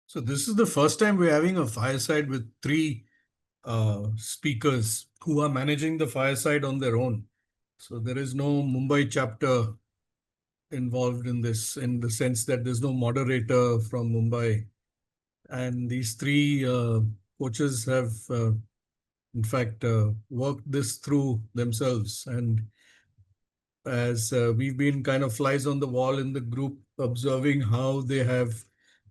So this is the first time we're having a fireside with three speakers who are managing the fireside on their own. So there is no Mumbai chapter involved in this, in the sense that there's no moderator from Mumbai. And these three coaches have, in fact, worked this through themselves. And as we've been kind of flies on the wall in the group, observing how they have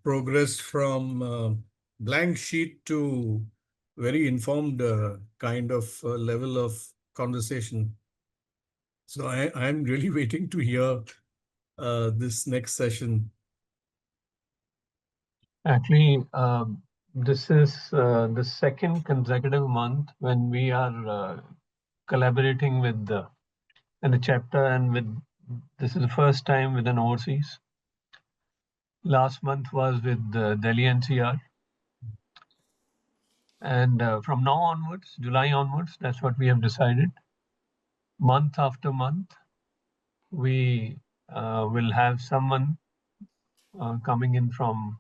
progressed from blank sheet to very informed kind of level of conversation. So I'm really waiting to hear this next session. Actually, this is the second consecutive month when we are collaborating with the chapter, and this is the first time with an overseas. Last month was with Delhi NCR. And from now onwards, July onwards, that's what we have decided. Month after month, we will have someone coming in from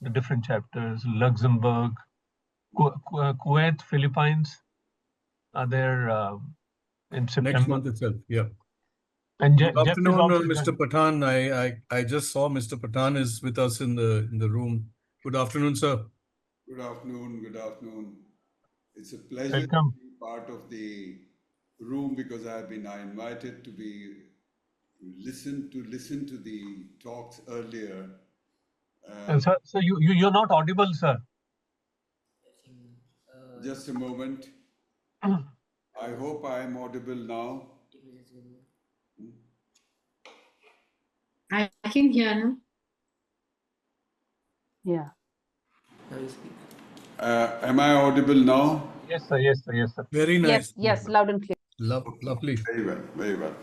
the different chapters. Luxembourg, Kuwait, Philippines are there in September. Next month itself, yeah. And Good Jeff afternoon, is also Mr. Pathan. I just saw Mr. Pathan is with us in the room. Good afternoon, sir. Good afternoon. Good afternoon. It's a pleasure Welcome. to be part of the room because I've been invited to listen to the talks earlier. And so you're not audible, sir. Just a moment. I hope I am audible now. I can hear him. Yeah. Am I audible now? Yes, sir. Yes, sir. Yes, sir. Very nice. Yes, loud and clear. Lovely. Very well, very well.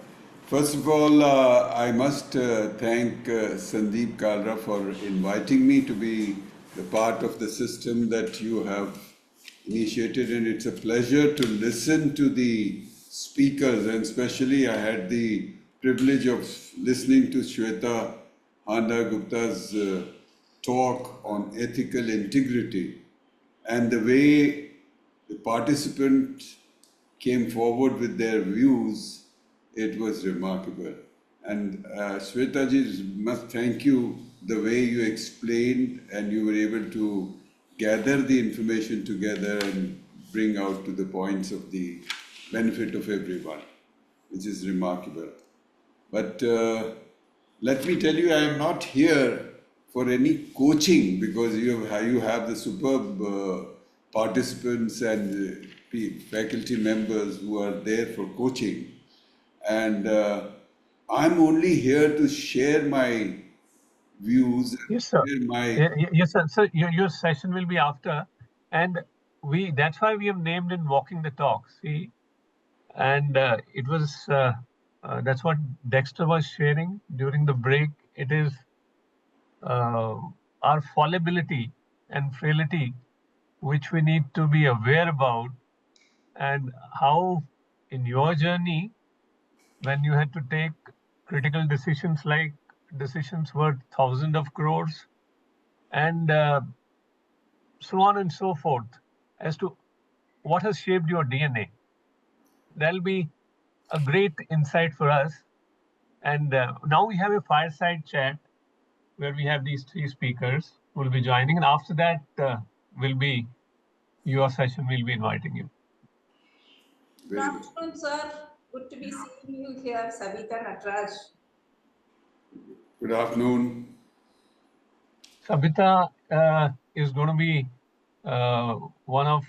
First of all, I must thank Sandeep Kalra for inviting me to be the part of the system that you have initiated, and it's a pleasure to listen to the speakers, and especially I had the privilege of listening to Shweta Handa Gupta's talk on ethical integrity, and the way the participants came forward with their views, it was remarkable. And Shweta ji, must thank you the way you explained and you were able to gather the information together and bring out to the points of the benefit of everyone, which is remarkable. But let me tell you, I am not here for any coaching because you have the superb participants and faculty members who are there for coaching. And I'm only here to share my views. Yes, sir. Yes, sir. So your session will be after, and that's why we have named it Walking the Talk. See, and it was that's what Dexter was sharing during the break. It is our fallibility and frailty, which we need to be aware about, and how in your journey, when you had to take critical decisions like decisions worth thousands of crores, and so on and so forth, as to what has shaped your DNA. That'll be a great insight for us. And now we have a fireside chat where we have these three speakers who will be joining. And after that will be your session. We'll be inviting you. Good afternoon, sir. Good to be seeing you here, SABITHA NATRAJ. Good afternoon. SABITHA is going to be one of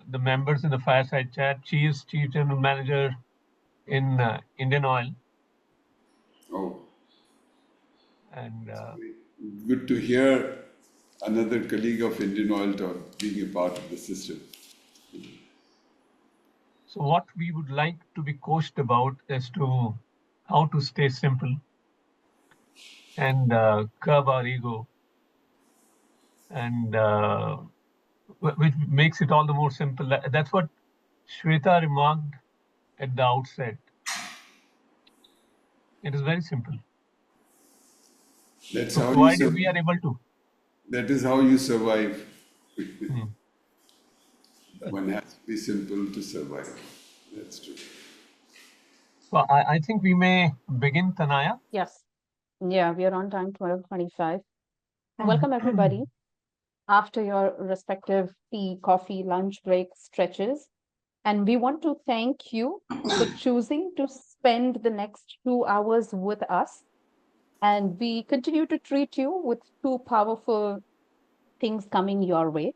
the members in the Fireside Chat. She is Chief General Manager in IndianOil. Oh. And good to hear another colleague of IndianOil being a part of the system. So what we would like to be coached about is to how to stay simple and curb our ego, and which makes it all the more simple. That's what Shweta remarked at the outset. It is very simple. That's so how provided we are able to. That is how you survive. Hmm. One has to be simple to survive. That's true. So I think we may begin, Tanaya. Yes. Yeah, we are on time, 12:25. Welcome, everybody. After your respective tea, coffee, lunch break stretches. And we want to thank you for choosing to spend the next 2 hours with us. And we continue to treat you with two powerful things coming your way.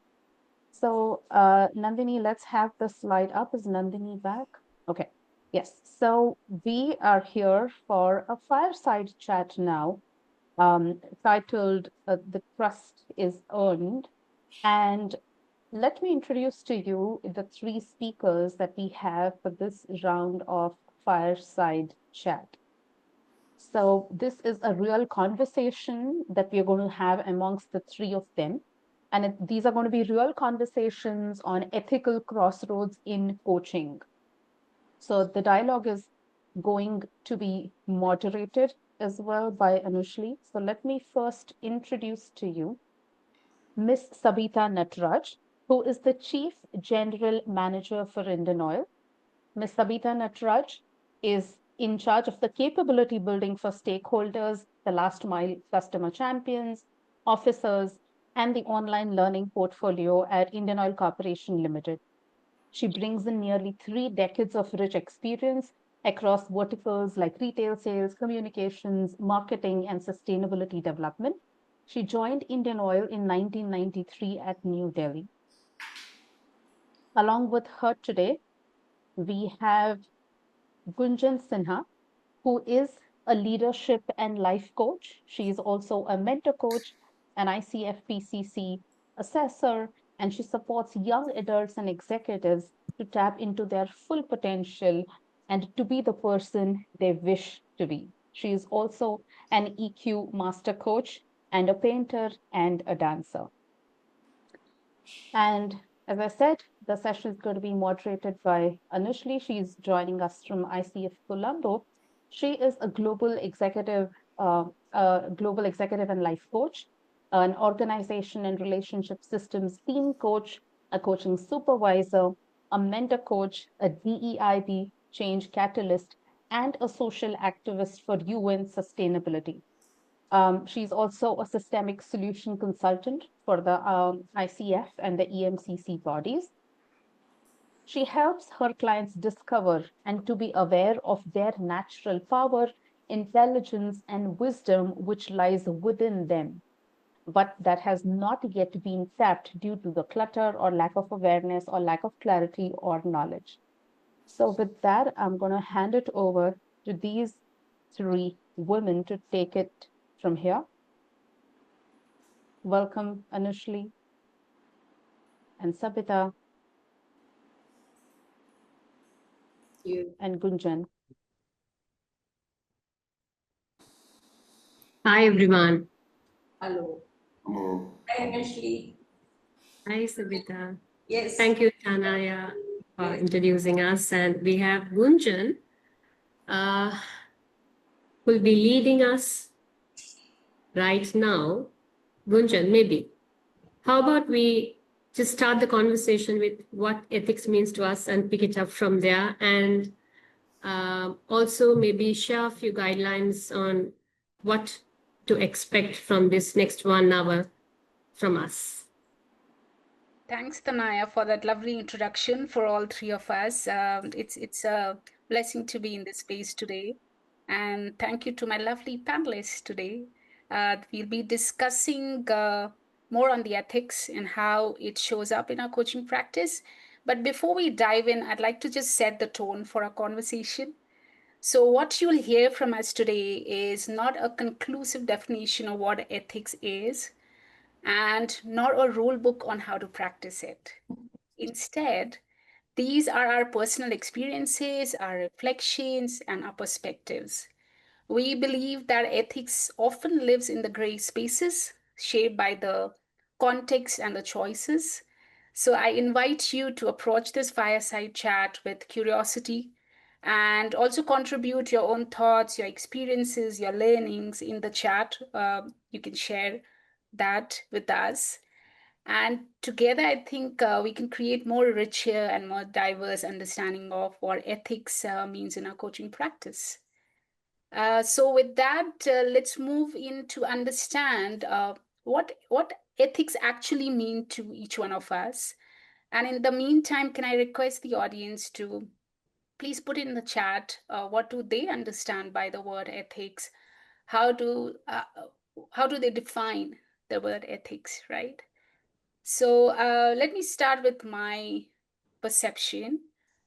So, Nandini, let's have the slide up. Is Nandini back? Okay. Yes. So we are here for a fireside chat now, titled The Trust is Earned. And let me introduce to you the three speakers that we have for this round of fireside chat. So this is a real conversation that we're going to have amongst the three of them. And these are going to be real conversations on ethical crossroads in coaching. So the dialogue is going to be moderated as well by ANUSHLY. So let me first introduce to you Miss SABITHA NATRAJ, who is the Chief General Manager for IndianOil. Ms. SABITHA NATRAJ is in charge of the capability building for stakeholders, the last mile customer champions, officers, and the online learning portfolio at IndianOil Corporation Ltd. She brings in nearly 3 decades of rich experience across verticals like retail sales, communications, marketing, and sustainability development. She joined IndianOil in 1993 at New Delhi. Along with her today, we have GUNJAN SINHA, who is a leadership and life coach. She is also a mentor coach, an ICF PCC assessor, and she supports young adults and executives to tap into their full potential and to be the person they wish to be. She is also an EQ master coach and a painter and a dancer. And as I said, the session is going to be moderated by ANUSHLY. She's joining us from ICF Colombo. She is a global executive and life coach, an organization and relationship systems team coach, a coaching supervisor, a mentor coach, a DEIB change catalyst, and a social activist for UN sustainability. She's also a systemic solution consultant for the ICF and the EMCC bodies. She helps her clients discover and to be aware of their natural power, intelligence, and wisdom which lies within them, but that has not yet been tapped due to the clutter or lack of awareness or lack of clarity or knowledge. So with that, I'm going to hand it over to these three women to take it from here. Welcome, ANUSHLY and SABITHA and GUNJAN. Hi, everyone. Hello. Oh, Hi, ANUSHLY. Hi, Sabitha. Yes. Thank you, Tanaya, for introducing us. And we have Gunjan, who'll be leading us right now. Gunjan, maybe. How about we just start the conversation with what ethics means to us and pick it up from there, and also maybe share a few guidelines on what to expect from this next 1 hour from us. Thanks, Tanaya, for that lovely introduction for all three of us. It's a blessing to be in this space today. And thank you to my lovely panelists today. We'll be discussing more on the ethics and how it shows up in our coaching practice. But before we dive in, I'd like to just set the tone for our conversation. So what you'll hear from us today is not a conclusive definition of what ethics is, and nor a rule book on how to practice it. Instead, these are our personal experiences, our reflections, and our perspectives. We believe that ethics often lives in the gray spaces shaped by the context and the choices. So I invite you to approach this fireside chat with curiosity and also contribute your own thoughts, your experiences, your learnings in the chat. You can share that with us. And together, I think we can create more richer and more diverse understanding of what ethics means in our coaching practice. So with that, let's move in to understand what ethics actually mean to each one of us. And in the meantime, can I request the audience to please put in the chat what do they understand by the word ethics? How do they define the word ethics, right? So let me start with my perception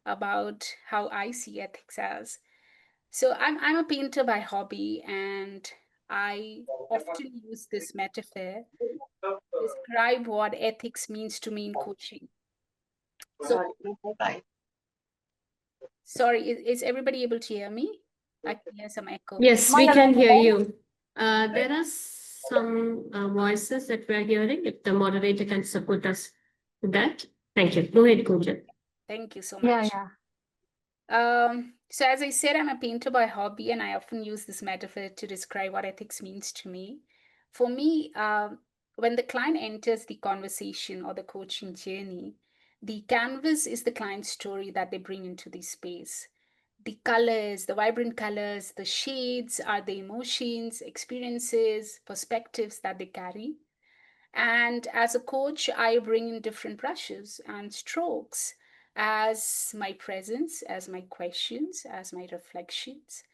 about how I see ethics as. So I'm a painter by hobby, and I often use this metaphor to describe what ethics means to me in coaching. So, sorry, is everybody able to hear me? I can hear some echo. Yes, we can hear you. There are some voices that we're hearing. If the moderator can support us with that. Thank you. Go ahead, Gunjan. Thank you so much. So as I said, I'm a painter by hobby, and I often use this metaphor to describe what ethics means to me. For me, when the client enters the conversation or the coaching journey, the canvas is the client's story that they bring into the space. The colors, the vibrant colors, the shades are the emotions, experiences, perspectives that they carry. And as a coach, I bring in different brushes and strokes as my presence, as my questions, as my reflections.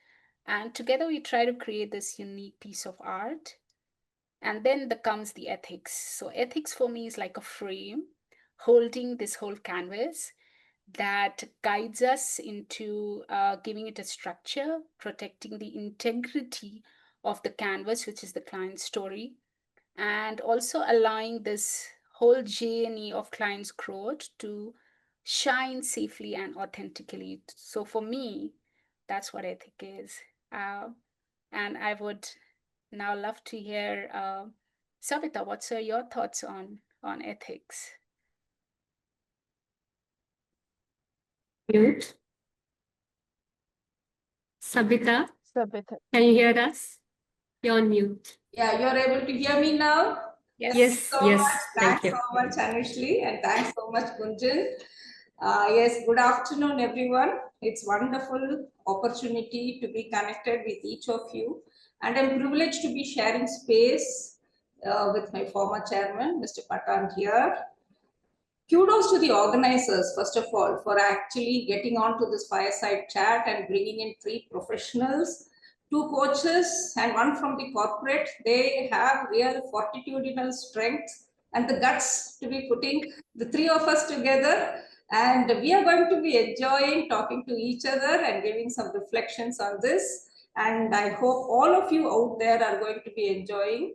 And together we try to create this unique piece of art. And then comes the ethics. So ethics for me is like a frame holding this whole canvas that guides us into giving it a structure, protecting the integrity of the canvas, which is the client's story, and also allowing this whole journey of client's growth to shine safely and authentically. So for me, that's what ethic is. And I would now love to hear, Savitha, what's your thoughts on ethics? Mute. Sabitha, Sabitha. can you hear us? You're on mute. Yeah, you're able to hear me now? Yes, so yes, much. thank Thanks you. so much, ANUSHLY, and thanks so much, Gunjan. Yes, good afternoon, everyone. It's wonderful opportunity to be connected with each of you, and I'm privileged to be sharing space with my former chairman, Mr. PATHAN here. Kudos to the organizers, first of all, for actually getting onto this fireside chat and bringing in 3 professionals, 2 coaches and 1 from the corporate. They have real fortitudinal strength and the guts to be putting the 3 of us together. And we are going to be enjoying talking to each other and giving some reflections on this. And I hope all of you out there are going to be enjoying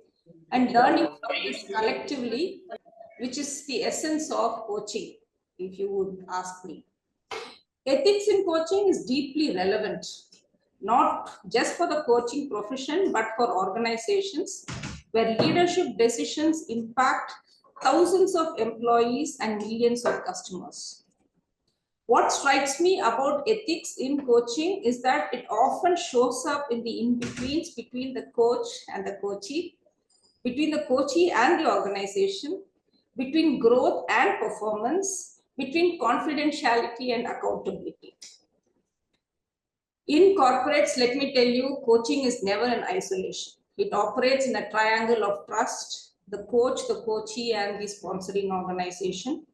and learning from this collectively, which is the essence of coaching, if you would ask me. Ethics in coaching is deeply relevant, not just for the coaching profession, but for organizations where leadership decisions impact thousands of employees and millions of customers. What strikes me about ethics in coaching is that it often shows up in the in-betweens between the coach and the coachee, between the coachee and the organization, between growth and performance, between confidentiality and accountability. In corporates, let me tell you, coaching is never in isolation. It operates in a triangle of trust, the coach, the coachee, and the sponsoring organization.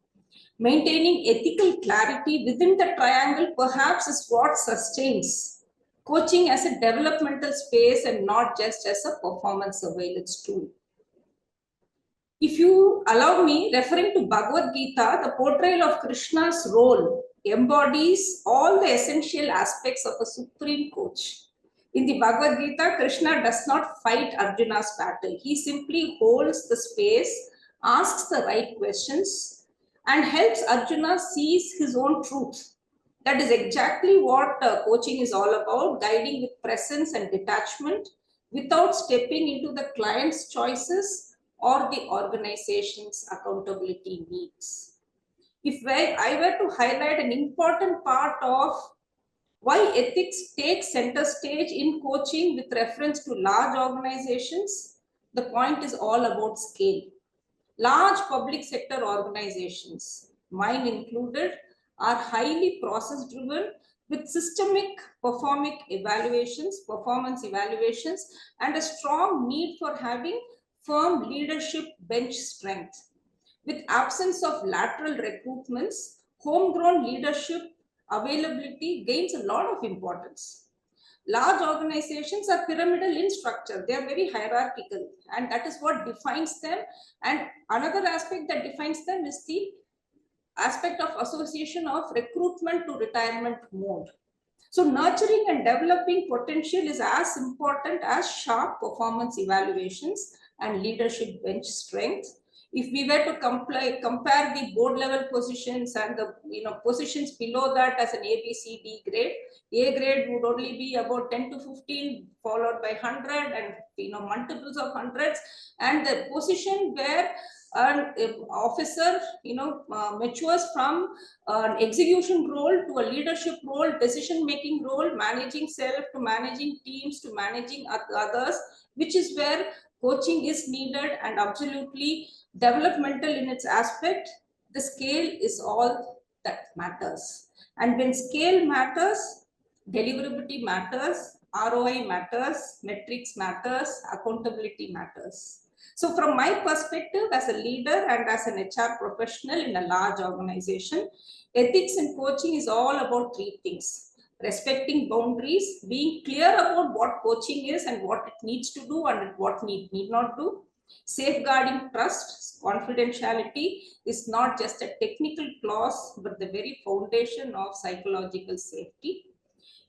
Maintaining ethical clarity within the triangle perhaps is what sustains coaching as a developmental space and not just as a performance surveillance tool. If you allow me, referring to Bhagavad Gita, the portrayal of Krishna's role embodies all the essential aspects of a supreme coach. In the Bhagavad Gita, Krishna does not fight Arjuna's battle. He simply holds the space, asks the right questions, and helps Arjuna seize his own truth. That is exactly what coaching is all about, guiding with presence and detachment without stepping into the client's choices or the organization's accountability needs. If I were to highlight an important part of why ethics takes center stage in coaching with reference to large organizations, the point is all about scale. Large public sector organizations, mine included, are highly process driven with systemic performance evaluations, and a strong need for having firm leadership bench strength. With absence of lateral recruitments, homegrown leadership availability gains a lot of importance. Large organizations are pyramidal in structure. They are very hierarchical, and that is what defines them. And another aspect that defines them is the aspect of association of recruitment to retirement mode. So nurturing and developing potential is as important as sharp performance evaluations and leadership bench strength. If we were to compare the board level positions and the positions below that as an A, B, C, D grade, A grade would only be about 10 to 15, followed by 100 and multiples of hundreds. And the position where an officer matures from an execution role to a leadership role, decision making role, managing self to managing teams to managing others, which is where coaching is needed and absolutely developmental in its aspect. The scale is all that matters, and when scale matters, deliverability matters, ROI matters, metrics matters, accountability matters. So from my perspective as a leader and as an HR professional in a large organization, ethics in coaching is all about three things: respecting boundaries, being clear about what coaching is and what it needs to do and what need not do; safeguarding trust. Confidentiality is not just a technical clause, but the very foundation of psychological safety;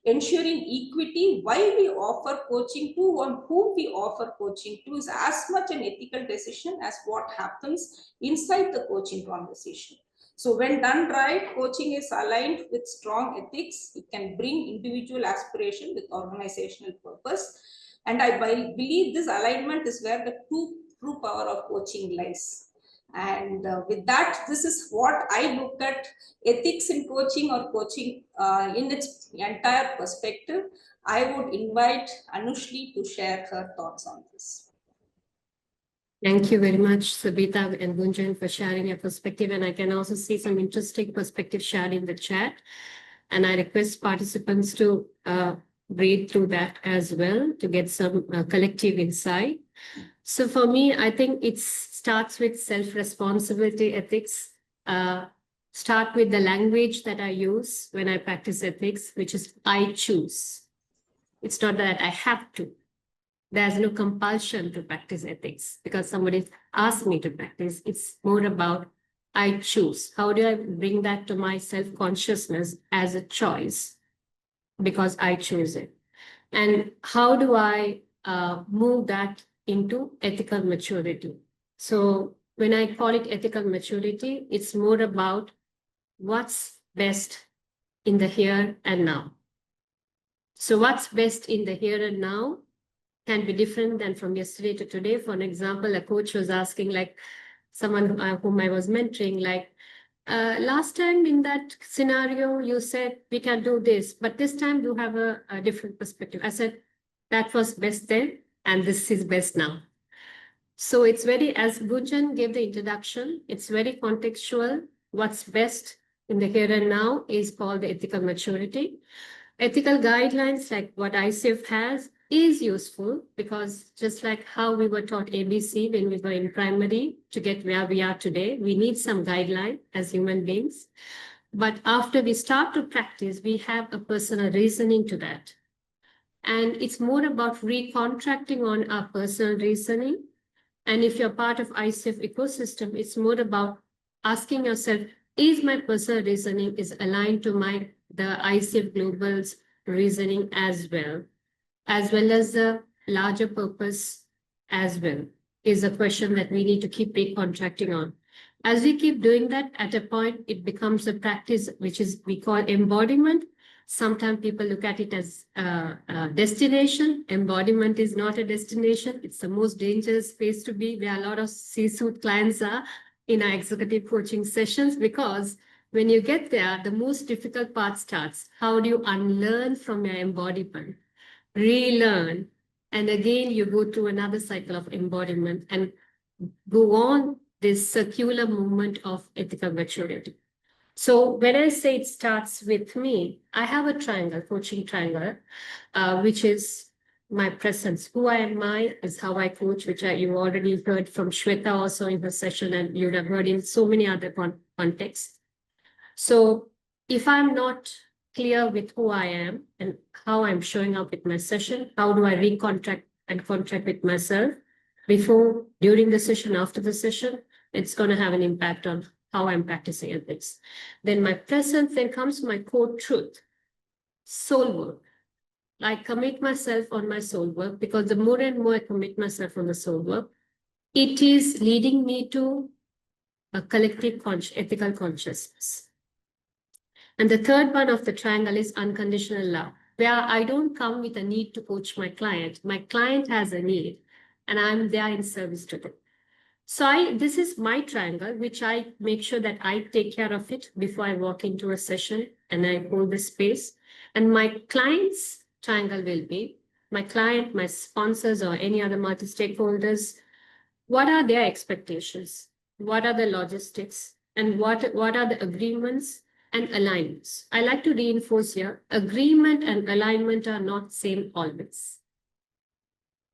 ensuring equity while we offer coaching to and whom we offer coaching to is as much an ethical decision as what happens inside the coaching conversation. So when done right, coaching is aligned with strong ethics. It can bring individual aspiration with organizational purpose. And I believe this alignment is where the true power of coaching lies. And with that, this is what I look at ethics in coaching, or coaching in its entire perspective. I would invite ANUSHLY to share her thoughts on this. Thank you very much, Sabitha and Gunjan, for sharing your perspective. And I can also see some interesting perspective shared in the chat. And I request participants to read through that as well to get some collective insight. So for me, I think it starts with self-responsibility ethics. Start with the language that I use when I practice ethics, which is I choose. It's not that I have to. There's no compulsion to practice ethics because somebody asked me to practice. It's more about I choose. How do I bring that to my self-consciousness as a choice? Because I choose it. And how do I move that into ethical maturity? So when I call it ethical maturity, it's more about what's best in the here and now. So what's best in the here and now can be different than from yesterday to today. For an example, a coach was asking, like someone whom I was mentoring, like, last time in that scenario, you said we can do this, but this time you have a different perspective. I said, that was best then, and this is best now. So it's very, as Gunjan gave the introduction, it's very contextual. What's best in the here and now is called the ethical maturity. Ethical guidelines like what ICF has is useful because just like how we were taught ABC when we were in primary to get where we are today, we need some guideline as human beings. But after we start to practice, we have a personal reasoning to that. And it's more about recontracting on our personal reasoning. And if you're part of ICF ecosystem, it's more about asking yourself, is my personal reasoning is aligned to the ICF Global's reasoning as well as the larger purpose as well, is a question that we need to keep recontracting on. As we keep doing that, at a point, it becomes a practice, which is we call embodiment. Sometimes people look at it as a destination. Embodiment is not a destination. It's the most dangerous space to be, where a lot of C-suite clients are in our executive coaching sessions, because when you get there, the most difficult part starts. How do you unlearn from your embodiment, relearn, And again, you go through another cycle of embodiment and go on this circular movement of ethical maturity. So when I say it starts with me, I have a triangle, coaching triangle, which is my presence. Who I am is how I coach, which you already heard from Shweta also in her session, and you have heard in so many other contexts. So if I'm not clear with who I am and how I'm showing up with my session, how do I recontract and contract with myself before, during the session, after the session, it's going to have an impact on how I'm practicing ethics. Then my presence, then comes my core truth, soul work. I commit myself on my soul work, because the more and more I commit myself on the soul work, it is leading me to a collective ethical consciousness. And the third one of the triangle is unconditional love, where I don't come with a need to coach my client. My client has a need, and I'm there in service to them. So this is my triangle, which I make sure that I take care of it before I walk into a session and I hold the space. And my client's triangle will be my client, my sponsors, or any other multi-stakeholders. What are their expectations? What are the logistics? And what are the agreements and alignments? I like to reinforce here, agreement and alignment are not same always.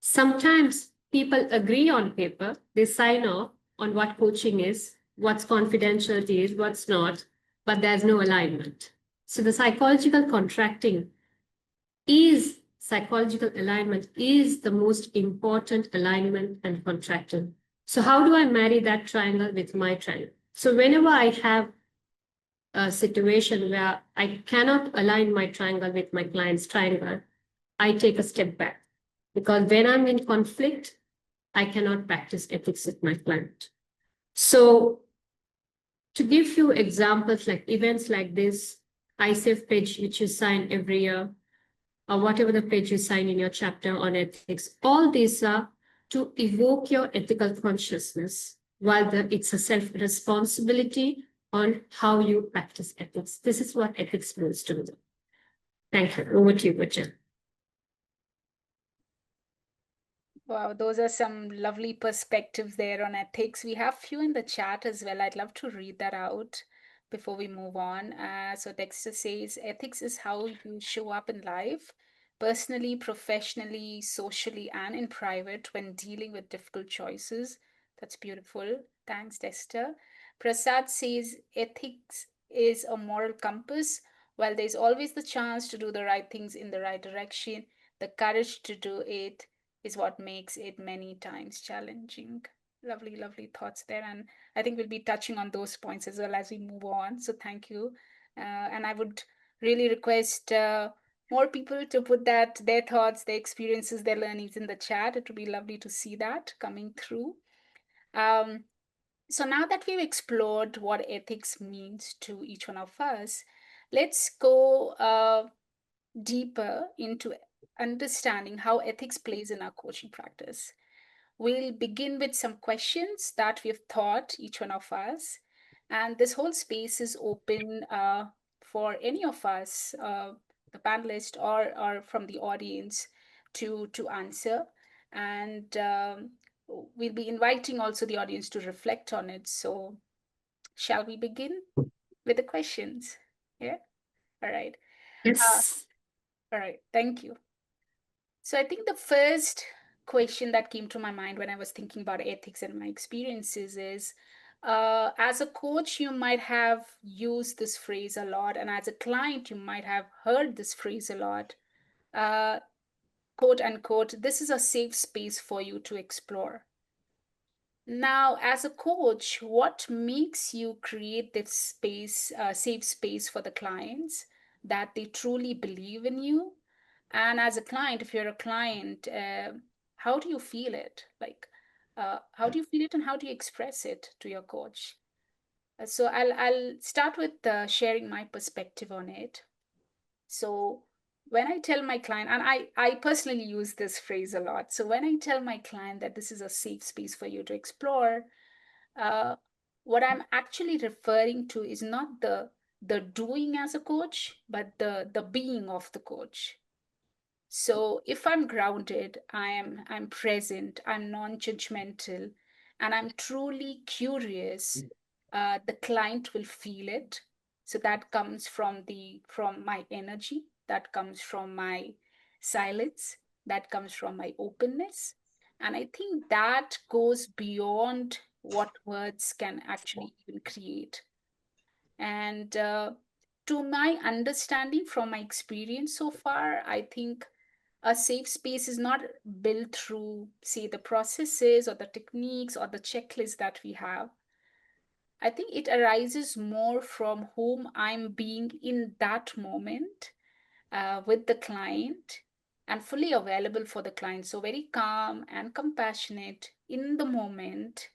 Sometimes people agree on paper, they sign off on what coaching is, what's confidentiality is, what's not, but there's no alignment. So the psychological alignment is the most important alignment and contracting. So how do I marry that triangle with my triangle? So whenever I have a situation where I cannot align my triangle with my client's triangle, I take a step back. Because when I'm in conflict, I cannot practice ethics with my client. So to give you examples, like events like this, ICF page, which you sign every year, or whatever the page you sign in your chapter on ethics, all these are to evoke your ethical consciousness, while it's a self-responsibility on how you practice ethics. This is what ethics means to me. Thank you. Over to you, Gunjan. Wow, those are some lovely perspectives there on ethics. We have few in the chat as well. I'd love to read that out before we move on. So Dexter says, ethics is how you show up in life, personally, professionally, socially, and in private when dealing with difficult choices. That's beautiful. Thanks, Dexter. Prasad says, ethics is a moral compass. While there's always the chance to do the right things in the right direction, the courage to do it is what makes it many times challenging. Lovely, lovely thoughts there. And I think we'll be touching on those points as well as we move on. So thank you. And I would really request more people to put their thoughts, their experiences, their learnings in the chat. It would be lovely to see that coming through. So now that we've explored what ethics means to each one of us, let's go deeper into understanding how ethics plays in our coaching practice. We'll begin with some questions that we've thought, each one of us, and this whole space is open for any of us, the panelist or from the audience, to answer. And we'll be inviting also the audience to reflect on it. So shall we begin with the questions? Yeah. All right. Yes. All right. Thank you. So I think the first question that came to my mind when I was thinking about ethics and my experiences is, as a coach, you might have used this phrase a lot, and as a client, you might have heard this phrase a lot. Quote unquote, this is a safe space for you to explore. Now, as a coach, what makes you create this space, safe space for the clients, that they truly believe in you? And as a client, if you're a client, how do you feel it? Like, how do you feel it and how do you express it to your coach? So I'll start with sharing my perspective on it. So when I tell my client, and I personally use this phrase a lot. So when I tell my client that this is a safe space for you to explore, what I'm actually referring to is not the doing as a coach, but the being of the coach. So if I'm grounded, I'm present, I'm non-judgmental, and I'm truly curious, the client will feel it. So that comes from my energy, that comes from my silence, that comes from my openness. And I think that goes beyond what words can actually even create. And to my understanding from my experience so far, I think a safe space is not built through, say, the processes or the techniques or the checklists that we have. I think it arises more from whom I'm being in that moment with the client and fully available for the client. So very calm and compassionate in the moment,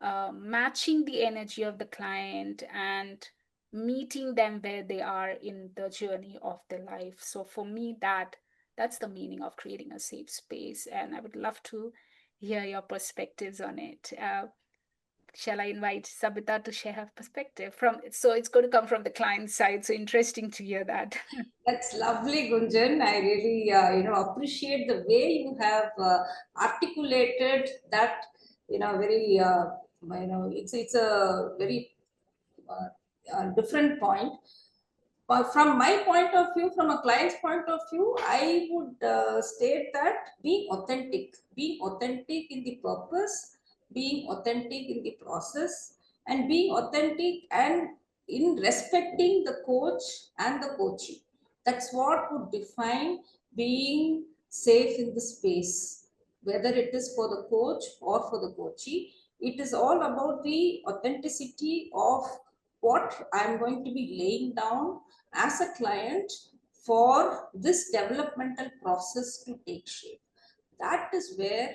matching the energy of the client and meeting them where they are in the journey of their life. So for me, that's the meaning of creating a safe space, and I would love to hear your perspectives on it. Shall I invite Sabitha to share her perspective from? So it's going to come from the client side. So interesting to hear that. That's lovely, Gunjan. I really, appreciate the way you have articulated that. Very, it's a very different point. But from my point of view, from a client's point of view, I would state that being authentic in the purpose, being authentic in the process, and being authentic and in respecting the coach and the coachee. That's what would define being safe in the space, whether it is for the coach or for the coachee. It is all about the authenticity of what I'm going to be laying down as a client for this developmental process to take shape. That is where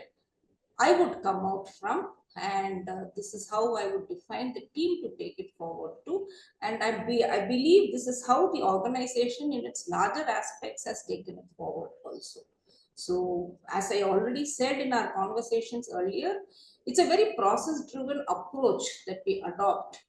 I would come out from, and this is how I would define the team to take it forward to. And I believe this is how the organization in its larger aspects has taken it forward also. So as I already said in our conversations earlier, it's a very process driven approach that we adopt,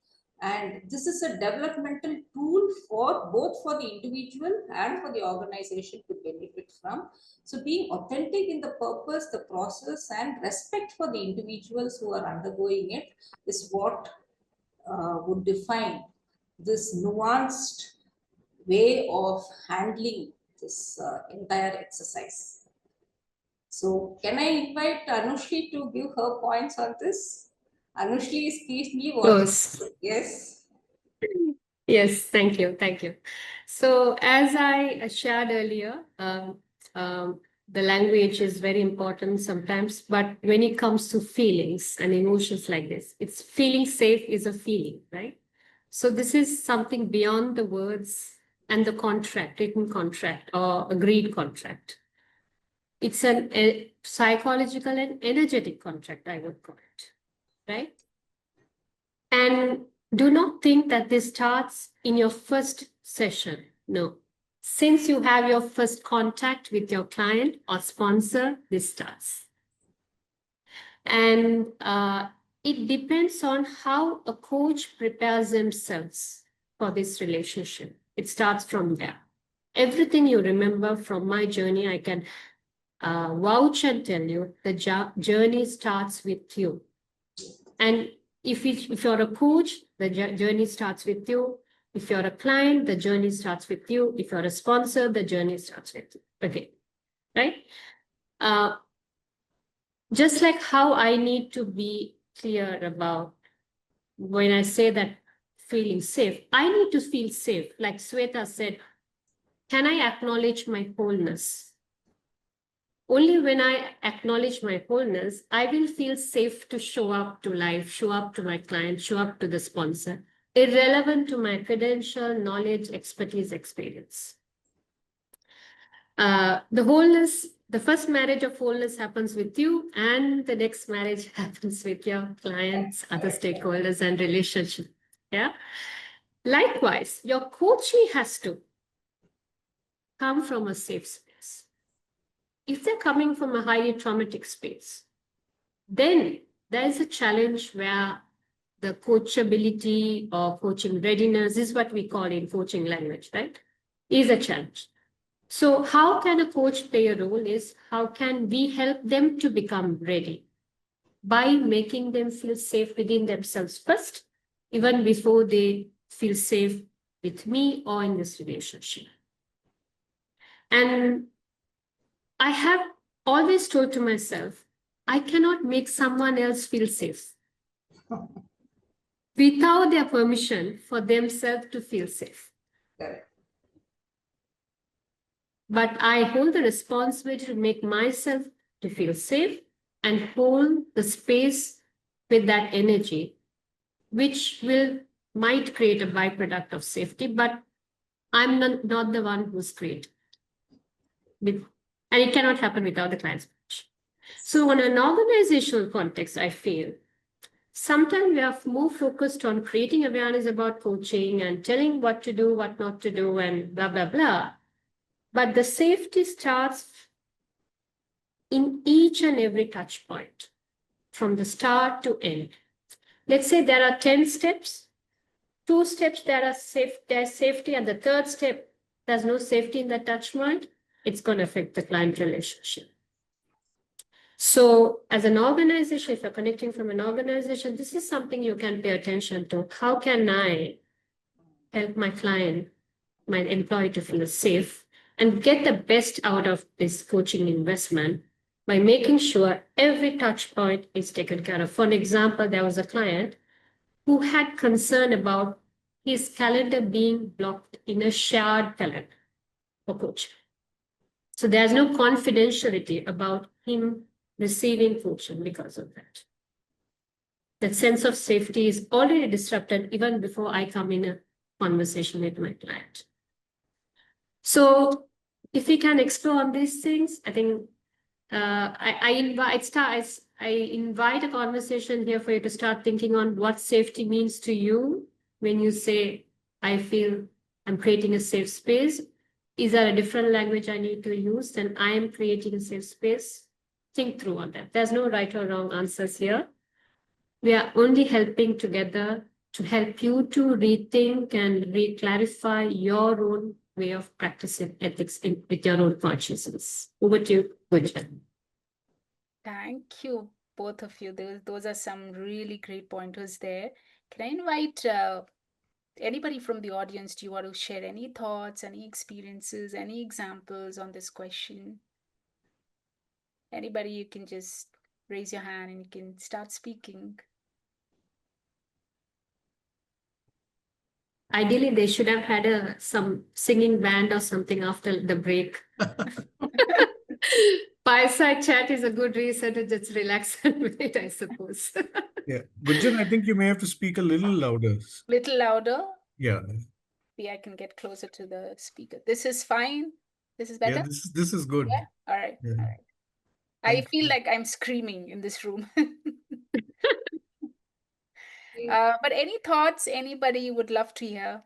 and this is a developmental tool for both for the individual and for the organization to benefit from. So being authentic in the purpose, the process, and respect for the individuals who are undergoing it is what would define this nuanced way of handling this entire exercise. So can I invite Anushli to give her points on this? Anushli is keenly watching. Yes. Yes, thank you. Thank you. So as I shared earlier, the language is very important sometimes, but when it comes to feelings and emotions like this, it's feeling safe is a feeling, right? So this is something beyond the words and the contract, written contract or agreed contract. It's a psychological and energetic contract, I would call it, right? And do not think that this starts in your first session. No. Since you have your first contact with your client or sponsor, this starts. And it depends on how a coach prepares themselves for this relationship. It starts from there. Everything you remember from my journey, I can vouch and tell you the journey starts with you. And if you're a coach, the journey starts with you. If you're a client, the journey starts with you. If you're a sponsor, the journey starts with you. Okay, right? Just like how I need to be clear about when I say that feeling safe, I need to feel safe. Like Sweta said, can I acknowledge my wholeness? Only when I acknowledge my wholeness, I will feel safe to show up to life, show up to my client, show up to the sponsor, irrelevant to my credential, knowledge, expertise, experience. The wholeness, the first marriage of wholeness happens with you, and the next marriage happens with your clients, other stakeholders, and relationship. Yeah. Likewise, your coaching has to come from a safe space. If they're coming from a highly traumatic space, then there is a challenge where the coachability or coaching readiness is what we call in coaching language, right? Is a challenge. So how can a coach play a role is how can we help them to become ready by making them feel safe within themselves first, even before they feel safe with me or in this relationship. And I have always told to myself, I cannot make someone else feel safe without their permission for themselves to feel safe. Correct. But I hold the responsibility to make myself to feel safe and hold the space with that energy, which might create a byproduct of safety, but I'm not the one who's created. And it cannot happen without the client's permission. So in an organizational context, I feel sometimes we are more focused on creating awareness about coaching and telling what to do, what not to do, and blah, blah, blah. But the safety starts in each and every touch point, from the start to end. Let's say there are 10 steps, 2 steps that are safe, there's safety, and the third step, there's no safety in that touch point, it's going to affect the client relationship. So as an organization, if you're connecting from an organization, this is something you can pay attention to. How can I help my client, my employee to feel safe and get the best out of this coaching investment by making sure every touch point is taken care of? For an example, there was a client who had concern about his calendar being blocked in a shared calendar for coaching. So there's no confidentiality about him receiving coaching because of that. That sense of safety is already disrupted even before I come in a conversation with my client. So if we can explore on these things, I think I invite a conversation here for you to start thinking on what safety means to you when you say, I feel I'm creating a safe space. Is there a different language I need to use? Then I am creating a safe space. Think through on that. There's no right or wrong answers here. We are only helping together to help you to rethink and re-clarify your own way of practicing ethics with your own consciousness. Over to you, Gunjan. Thank you, both of you. Those are some really great pointers there. Can I invite anybody from the audience? Do you want to share any thoughts, any experiences, any examples on this question? Anybody, you can just raise your hand and you can start speaking. Ideally, they should have had some singing band or something after the break. Fireside chat is a good reason to just relax and wait, I suppose. Yeah, Gunjan, I think you may have to speak a little louder. Little louder. Yeah. Maybe I can get closer to the speaker. This is fine. This is better. Yeah, this is good. Yeah. All right. Yeah. All right. I feel like I'm screaming in this room. But any thoughts anybody would love to hear?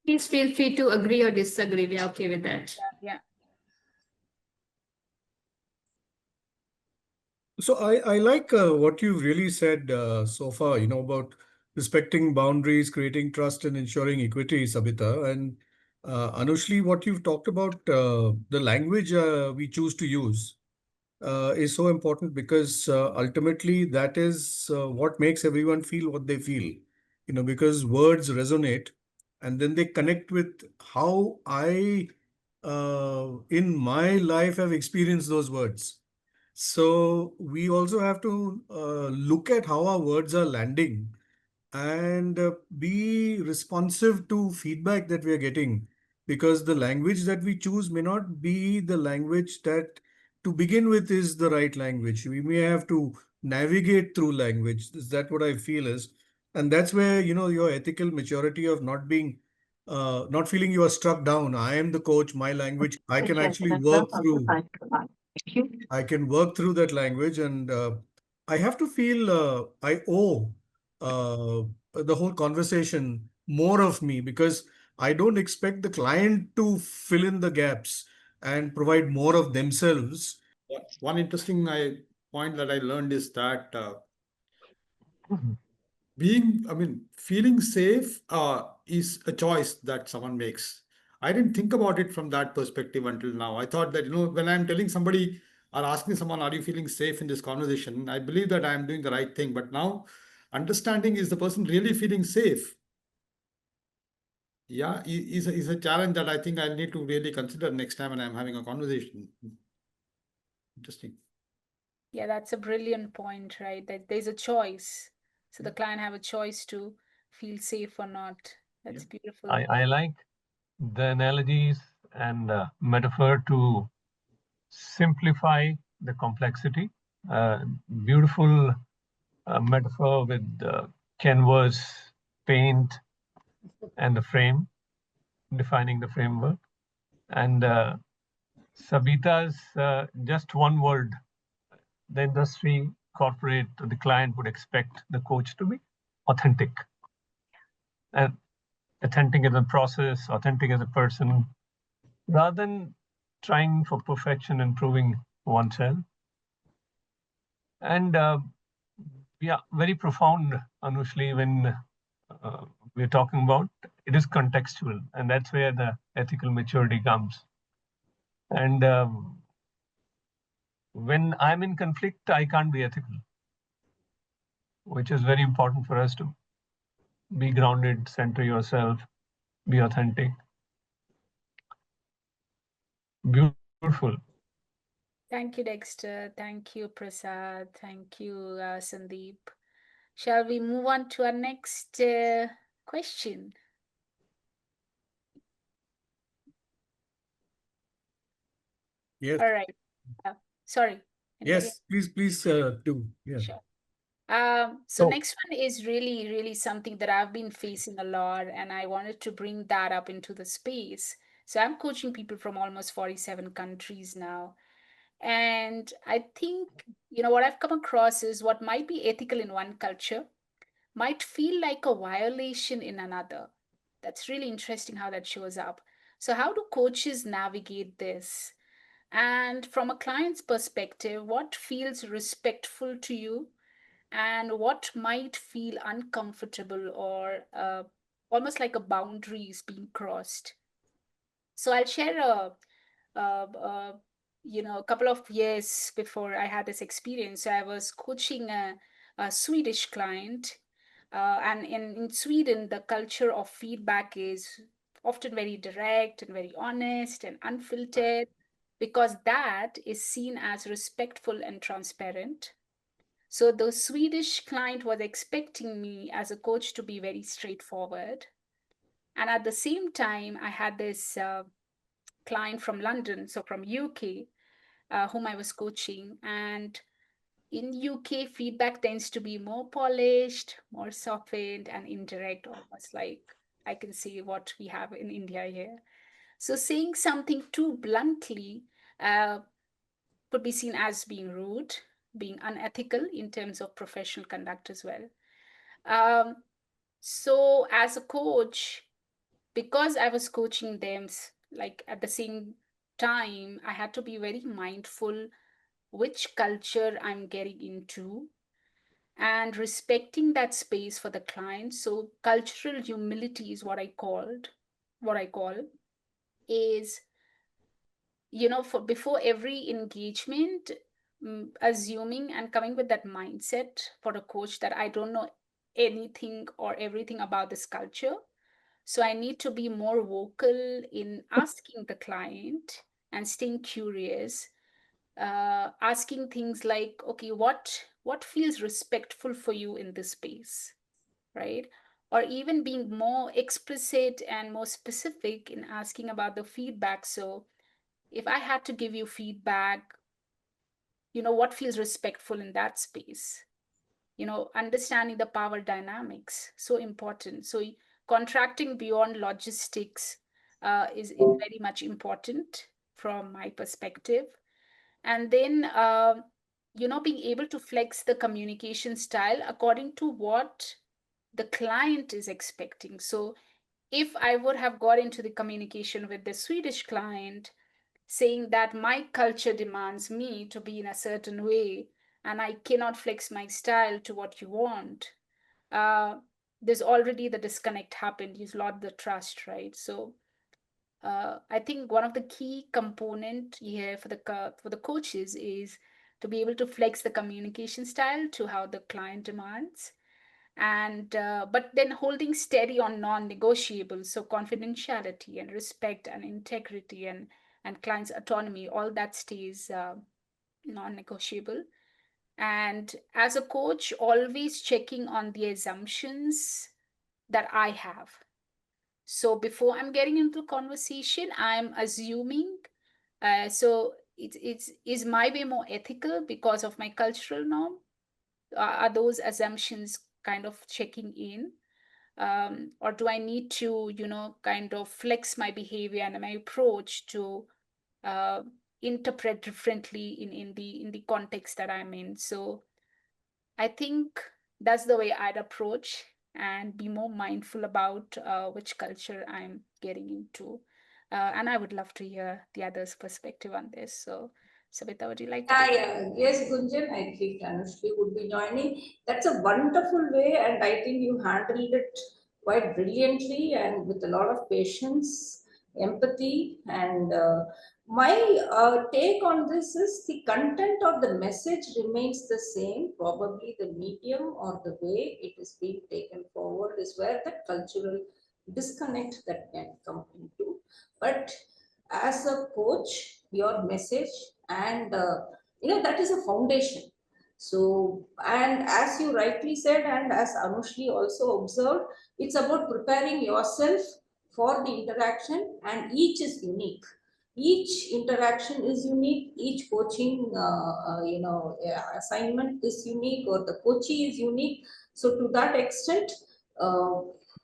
Please feel free to agree or disagree. We are okay with that. Yeah. So I like what you've really said so far, about respecting boundaries, creating trust, and ensuring equity, Sabitha. And Anushli, what you've talked about, the language we choose to use is so important because ultimately that is what makes everyone feel what they feel, because words resonate and then they connect with how I, in my life, have experienced those words. So we also have to look at how our words are landing and be responsive to feedback that we are getting, because the language that we choose may not be the language that to begin with is the right language. We may have to navigate through language. Is that what I feel is? And that's where, your ethical maturity of not feeling you are struck down. I am the coach, my language, I can actually work through. I can work through that language, and I have to feel I owe the whole conversation more of me, because I don't expect the client to fill in the gaps and provide more of themselves. One interesting point that I learned is that feeling safe is a choice that someone makes. I didn't think about it from that perspective until now. I thought that, when I'm telling somebody or asking someone, are you feeling safe in this conversation? I believe that I'm doing the right thing. But now understanding, is the person really feeling safe? Yeah, is a challenge that I think I need to really consider next time when I'm having a conversation. Interesting. Yeah, that's a brilliant point, right? That there's a choice. So the client have a choice to feel safe or not. That's beautiful. I like the analogies and metaphor to simplify the complexity. Beautiful metaphor with canvas, paint, and the frame, defining the framework. And Sabitha's just one word. The industry, corporate, the client would expect the coach to be authentic. And authentic as a process, authentic as a person, rather than trying for perfection and proving oneself. And yeah, very profound, Anushli, when we're talking about it is contextual, and that's where the ethical maturity comes. And when I'm in conflict, I can't be ethical, which is very important for us to be grounded, center yourself, be authentic. Beautiful. Thank you, Dexter. Thank you, Prasad. Thank you, Sandeep. Shall we move on to our next question? Yes. All right. Sorry. Yes, please do. Yeah. Sure. So next one is really something that I've been facing a lot, and I wanted to bring that up into the space. So I'm coaching people from almost 47 countries now. And I think, what I've come across is what might be ethical in one culture might feel like a violation in another. That's really interesting how that shows up. So how do coaches navigate this? And from a client's perspective, what feels respectful to you and what might feel uncomfortable or almost like a boundary is being crossed? So I'll share a couple of years before I had this experience. I was coaching a Swedish client, and in Sweden, the culture of feedback is often very direct and very honest and unfiltered, because that is seen as respectful and transparent. So the Swedish client was expecting me as a coach to be very straightforward. And at the same time, I had this client from London, so from UK, whom I was coaching. And in UK, feedback tends to be more polished, more softened, and indirect, almost like I can see what we have in India here. So saying something too bluntly could be seen as being rude, being unethical in terms of professional conduct as well. So as a coach, because I was coaching them, like at the same time, I had to be very mindful which culture I'm getting into and respecting that space for the client. So cultural humility is what I call is, for before every engagement, assuming and coming with that mindset for a coach that I don't know anything or everything about this culture. So I need to be more vocal in asking the client and staying curious, asking things like, okay, what feels respectful for you in this space, right? Or even being more explicit and more specific in asking about the feedback. So if I had to give you feedback, what feels respectful in that space? Understanding the power dynamics, so important. So contracting beyond logistics is very much important from my perspective. And then, being able to flex the communication style according to what the client is expecting. So if I would have got into the communication with the Swedish client, saying that my culture demands me to be in a certain way and I cannot flex my style to what you want, there's already the disconnect happened. You've lost the trust, right? So I think one of the key component here for the coaches is to be able to flex the communication style to how the client demands, and but then holding steady on non-negotiables, so confidentiality and respect and integrity and client's autonomy, all that stays non-negotiable. And as a coach, always checking on the assumptions that I have. So before I'm getting into the conversation, I'm assuming, so is my way more ethical because of my cultural norm? Are those assumptions kind of checking in? Or do I need to, kind of flex my behavior and my approach to interpret differently in the context that I'm in? So I think that's the way I'd approach and be more mindful about which culture I'm getting into. And I would love to hear the others' perspective on this. So, Sabitha, would you like to take that? Yes, Gunjan, I think Anushli would be joining. That's a wonderful way, and I think you handled it quite brilliantly and with a lot of patience, empathy. And my take on this is the content of the message remains the same. Probably the medium or the way it is being taken forward is where the cultural disconnect that can come into. But as a coach, your message and that is a foundation. So, and as you rightly said, and as Anushli also observed, it's about preparing yourself for the interaction, and each is unique. Each interaction is unique. Each coaching, assignment is unique, or the coachee is unique. So, to that extent,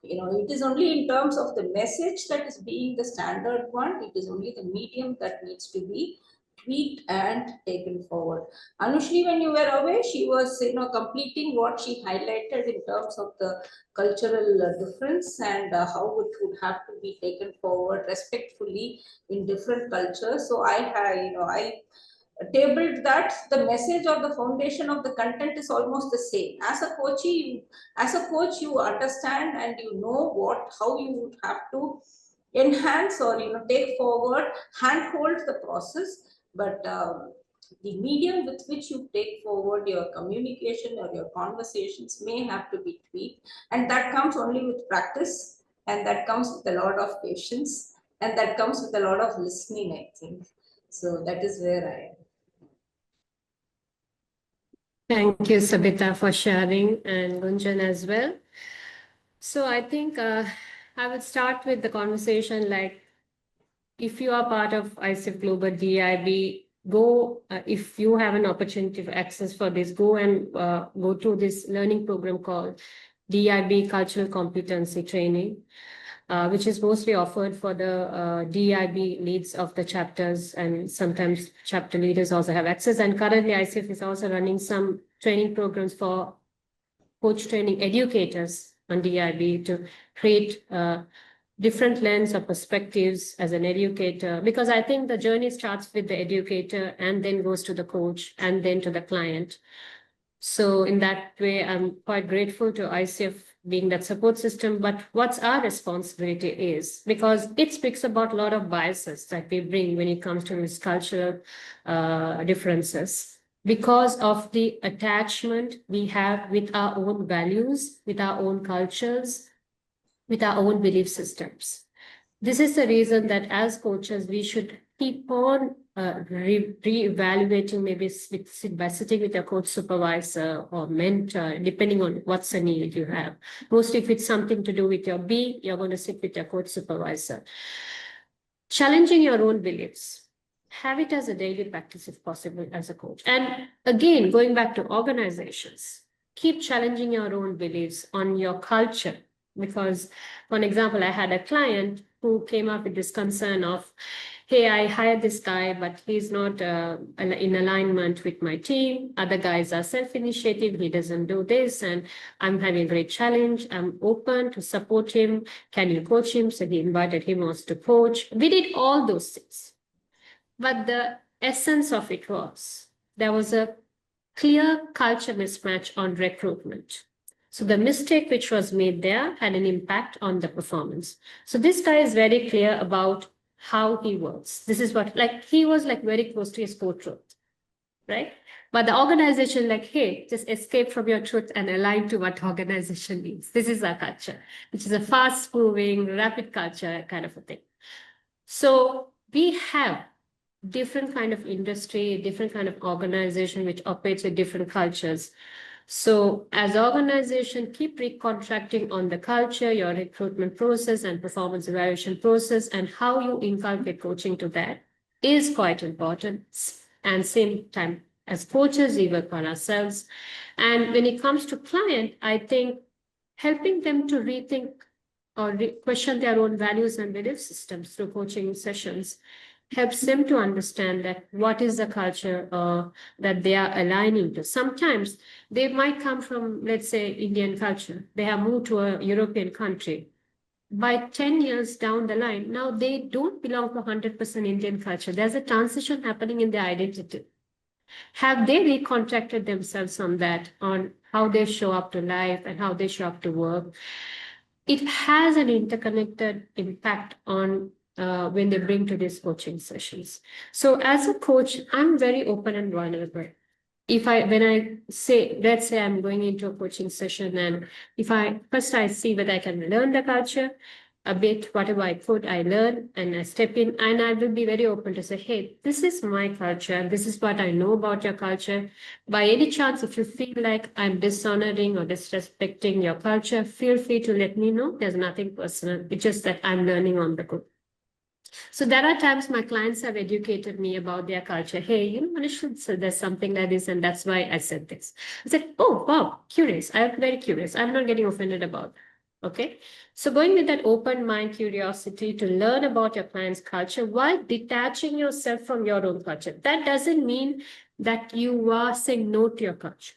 it is only in terms of the message that is being the standard one. It is only the medium that needs to be tweaked and taken forward. Anushli, when you were away, she was completing what she highlighted in terms of the cultural difference and how it would have to be taken forward respectfully in different cultures. So I tabled that the message or the foundation of the content is almost the same. As a coach, you understand and you know how you would have to enhance or take forward, handhold the process. But the medium with which you take forward your communication or your conversations may have to be tweaked, and that comes only with practice, and that comes with a lot of patience, and that comes with a lot of listening, I think. So that is where I am. Thank you, Sabitha, for sharing, and Gunjan as well. So I think I would start with the conversation like, if you are part of ICF Global DIB, go, if you have an opportunity for access for this, go and go to this learning program called DIB Cultural Competency Training, which is mostly offered for the DIB leads of the chapters, and sometimes chapter leaders also have access. And currently ICF is also running some training programs for coach training educators on DIB to create different lens or perspectives as an educator, because I think the journey starts with the educator and then goes to the coach and then to the client. So in that way, I'm quite grateful to ICF being that support system. But what's our responsibility is, because it speaks about a lot of biases that we bring when it comes to these cultural differences, because of the attachment we have with our own values, with our own cultures, with our own belief systems. This is the reason that as coaches, we should keep on re-evaluating, maybe by sitting with a coach supervisor or mentor, depending on what's the need you have. Mostly if it's something to do with your B, you're going to sit with your coach supervisor. Challenging your own beliefs. Have it as a daily practice if possible as a coach. And again, going back to organizations, keep challenging your own beliefs on your culture. Because, for an example, I had a client who came up with this concern of, hey, I hired this guy, but he's not in alignment with my team. Other guys are self-initiative. He doesn't do this, and I'm having a great challenge. I'm open to support him. Can you coach him? So he invited him also to coach. We did all those things. But the essence of it was, there was a clear culture mismatch on recruitment. So the mistake which was made there had an impact on the performance. So this guy is very clear about how he works. This is what, like, he was like very close to his core truth, right? But the organization, like, hey, just escape from your truth and align to what organization means. This is our culture, which is a fast-moving, rapid culture kind of a thing. So we have different kind of industry, different kind of organization which operates with different cultures. So as organization, keep recontracting on the culture, your recruitment process and performance evaluation process, and how you inculcate coaching to that is quite important. And same time as coaches, we work on ourselves. And when it comes to client, I think helping them to rethink or question their own values and belief systems through coaching sessions helps them to understand that what is the culture that they are aligning to. Sometimes they might come from, let's say, Indian culture. They have moved to a European country. By 10 years down the line, now they don't belong to 100% Indian culture. There's a transition happening in their identity. Have they recontracted themselves on that, on how they show up to life and how they show up to work? It has an interconnected impact on when they bring to these coaching sessions. So as a coach, I'm very open and vulnerable. When I say, let's say I'm going into a coaching session, and first I see whether I can learn the culture a bit, whatever I could, I learn and I step in, and I will be very open to say, hey, this is my culture. This is what I know about your culture. By any chance, if you feel like I'm dishonoring or disrespecting your culture, feel free to let me know. There's nothing personal. It's just that I'm learning on the go. So there are times my clients have educated me about their culture. Hey, ANUSHLY, so there's something like this, and that's why I said this. I said, oh, wow, curious. I'm very curious. I'm not getting offended about that. Okay. So going with that open mind curiosity to learn about your client's culture while detaching yourself from your own culture. That doesn't mean that you are saying no to your culture.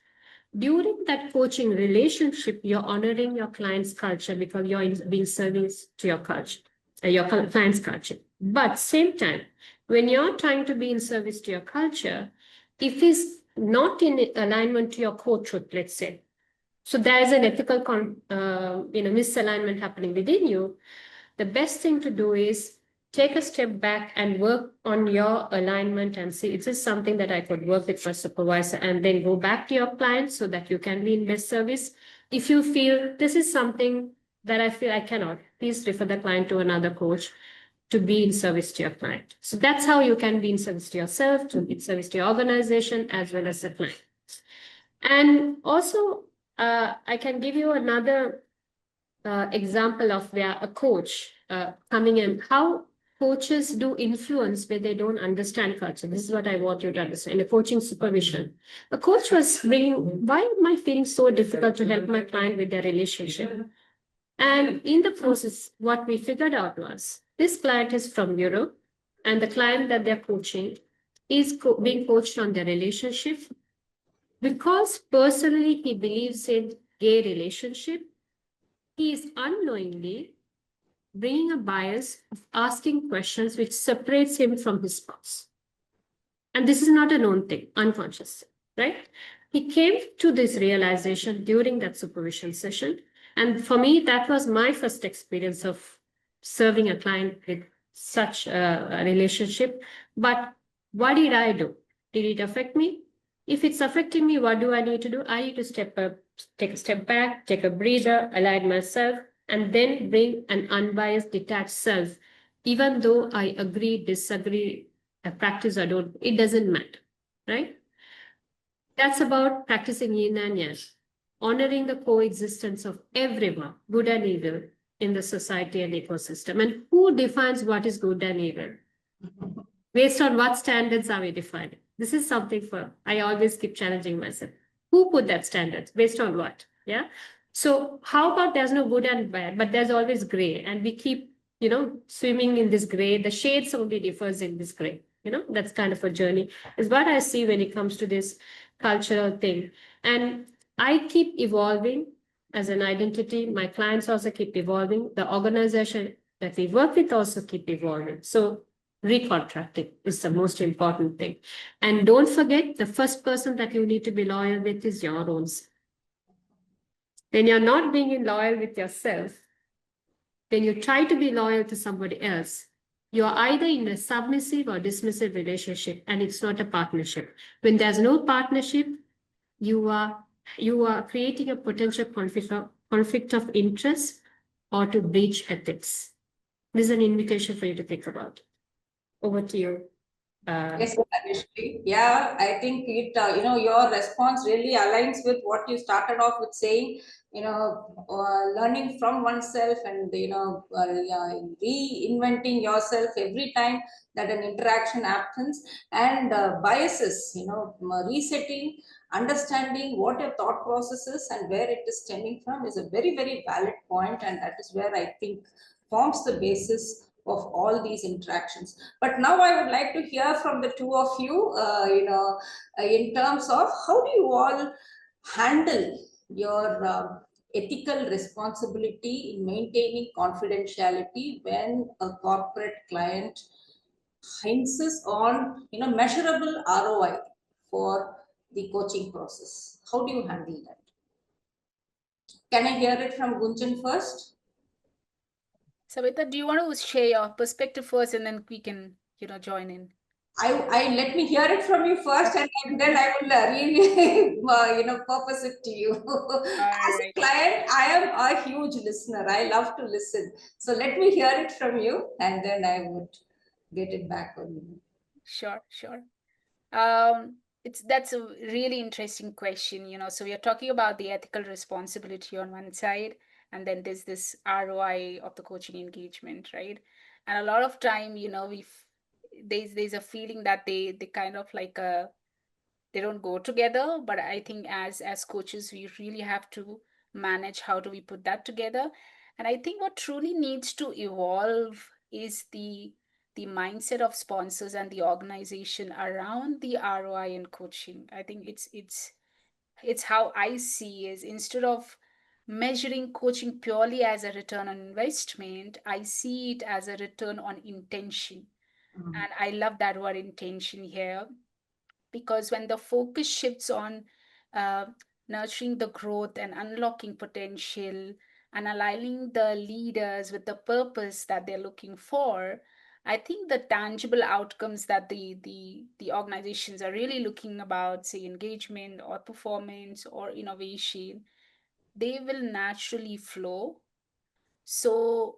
During that coaching relationship, you're honoring your client's culture because you're being service to your culture, your client's culture. But same time, when you're trying to be in service to your culture, if it's not in alignment to your core truth, let's say, so there is an ethical misalignment happening within you, the best thing to do is take a step back and work on your alignment and see, is this something that I could work with my supervisor, and then go back to your client so that you can be in best service. If you feel this is something that I feel I cannot, please refer the client to another coach to be in service to your client. So that's how you can be in service to yourself, to be in service to your organization, as well as the client. And also, I can give you another example of where a coach coming in, how coaches do influence where they don't understand culture. This is what I want you to understand. In a coaching supervision, a coach was bringing, why am I feeling so difficult to help my client with their relationship? And in the process, what we figured out was this client is from Europe, and the client that they're coaching is being coached on their relationship. Because personally he believes in gay relationship, he is unknowingly bringing a bias of asking questions which separates him from his spouse. And this is not a known thing, unconscious, right? He came to this realization during that supervision session. And for me, that was my first experience of serving a client with such a relationship. But what did I do? Did it affect me? If it's affecting me, what do I need to do? I need to step up, take a step back, take a breather, align myself, and then bring an unbiased, detached self. Even though I agree, disagree, I practice, I don't, it doesn't matter, right? That's about practicing yin and yang, honoring the coexistence of everyone, good and evil, in the society and ecosystem. And who defines what is good and evil? Based on what standards are we defining? This is something I always keep challenging myself. Who put that standards? Based on what? Yeah. So how about there's no good and bad, but there's always gray, and we keep, swimming in this gray. The shades only differs in this gray. That's kind of a journey is what I see when it comes to this cultural thing. And I keep evolving as an identity. My clients also keep evolving. The organization that we work with also keep evolving. So recontracting is the most important thing. And don't forget, the first person that you need to be loyal with is your own self. When you're not being loyal with yourself, when you try to be loyal to somebody else, you are either in a submissive or dismissive relationship, and it's not a partnership. When there's no partnership, you are creating a potential conflict of interest or to breach ethics. This is an invitation for you to think about. Over to you. Yes, Anushley. Yeah, I think it, your response really aligns with what you started off with saying, learning from oneself and, reinventing yourself every time that an interaction happens, and biases, resetting, understanding what your thought process is and where it is stemming from is a very, very valid point, and that is where I think forms the basis of all these interactions. But now I would like to hear from the two of you, in terms of how do you all handle your ethical responsibility in maintaining confidentiality when a corporate client insists on measurable ROI for the coaching process. How do you handle that? Can I hear it from Gunjan first? Sabitha, do you want to share your perspective first, and then we can, join in? I let me hear it from you first, and then I will really, purpose it to you. As a client, I am a huge listener. I love to listen. So let me hear it from you, and then I would get it back on you. Sure. That's a really interesting question. So we are talking about the ethical responsibility on one side, and then there's this ROI of the coaching engagement, right? And a lot of time, there's a feeling that they kind of like they don't go together. But I think as coaches, we really have to manage how do we put that together. And I think what truly needs to evolve is the mindset of sponsors and the organization around the ROI in coaching. I think it's how I see is, instead of measuring coaching purely as a return on investment, I see it as a return on intention. And I love that word intention here, because when the focus shifts on uh, nurturing the growth and unlocking potential and aligning the leaders with the purpose that they're looking for, I think the tangible outcomes that the organizations are really looking about, say engagement or performance or innovation, they will naturally flow. So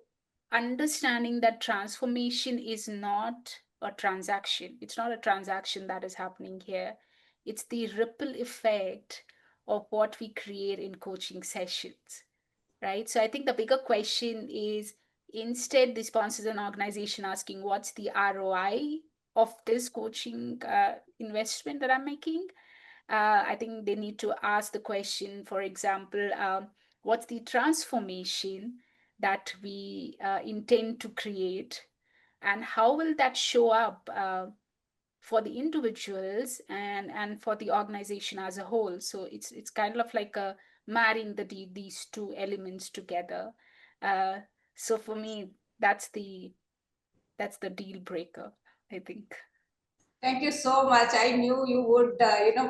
understanding that transformation is not a transaction. It's not a transaction that is happening here. It's the ripple effect of what we create in coaching sessions, right? So I think the bigger question is, instead the sponsors and organization asking what's the ROI of this coaching investment that I'm making. I think they need to ask the question, for example, what's the transformation that we intend to create, and how will that show up for the individuals and for the organization as a whole? So it's kind of like a marrying these two elements together. So for me, that's the deal breaker, I think. Thank you so much. I knew you would,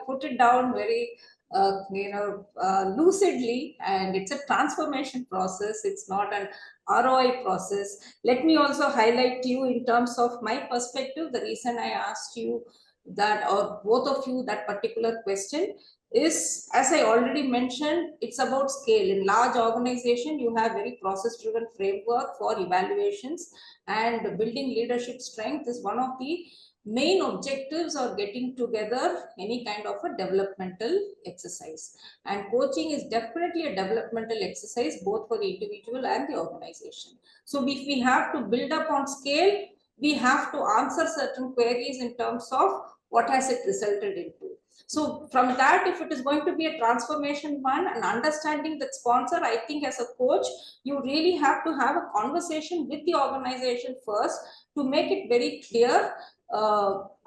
put it down very, lucidly, and it's a transformation process. It's not an ROI process. Let me also highlight to you in terms of my perspective, the reason I asked you that, or both of you, that particular question is, as I already mentioned, it's about scale. In large organization, you have very process-driven framework for evaluations, and building leadership strength is one of the main objectives of getting together any kind of a developmental exercise. And coaching is definitely a developmental exercise, both for the individual and the organization. So if we have to build up on scale, we have to answer certain queries in terms of what has it resulted into. So from that, if it is going to be a transformation one, and understanding that sponsor, I think as a coach, you really have to have a conversation with the organization first to make it very clear,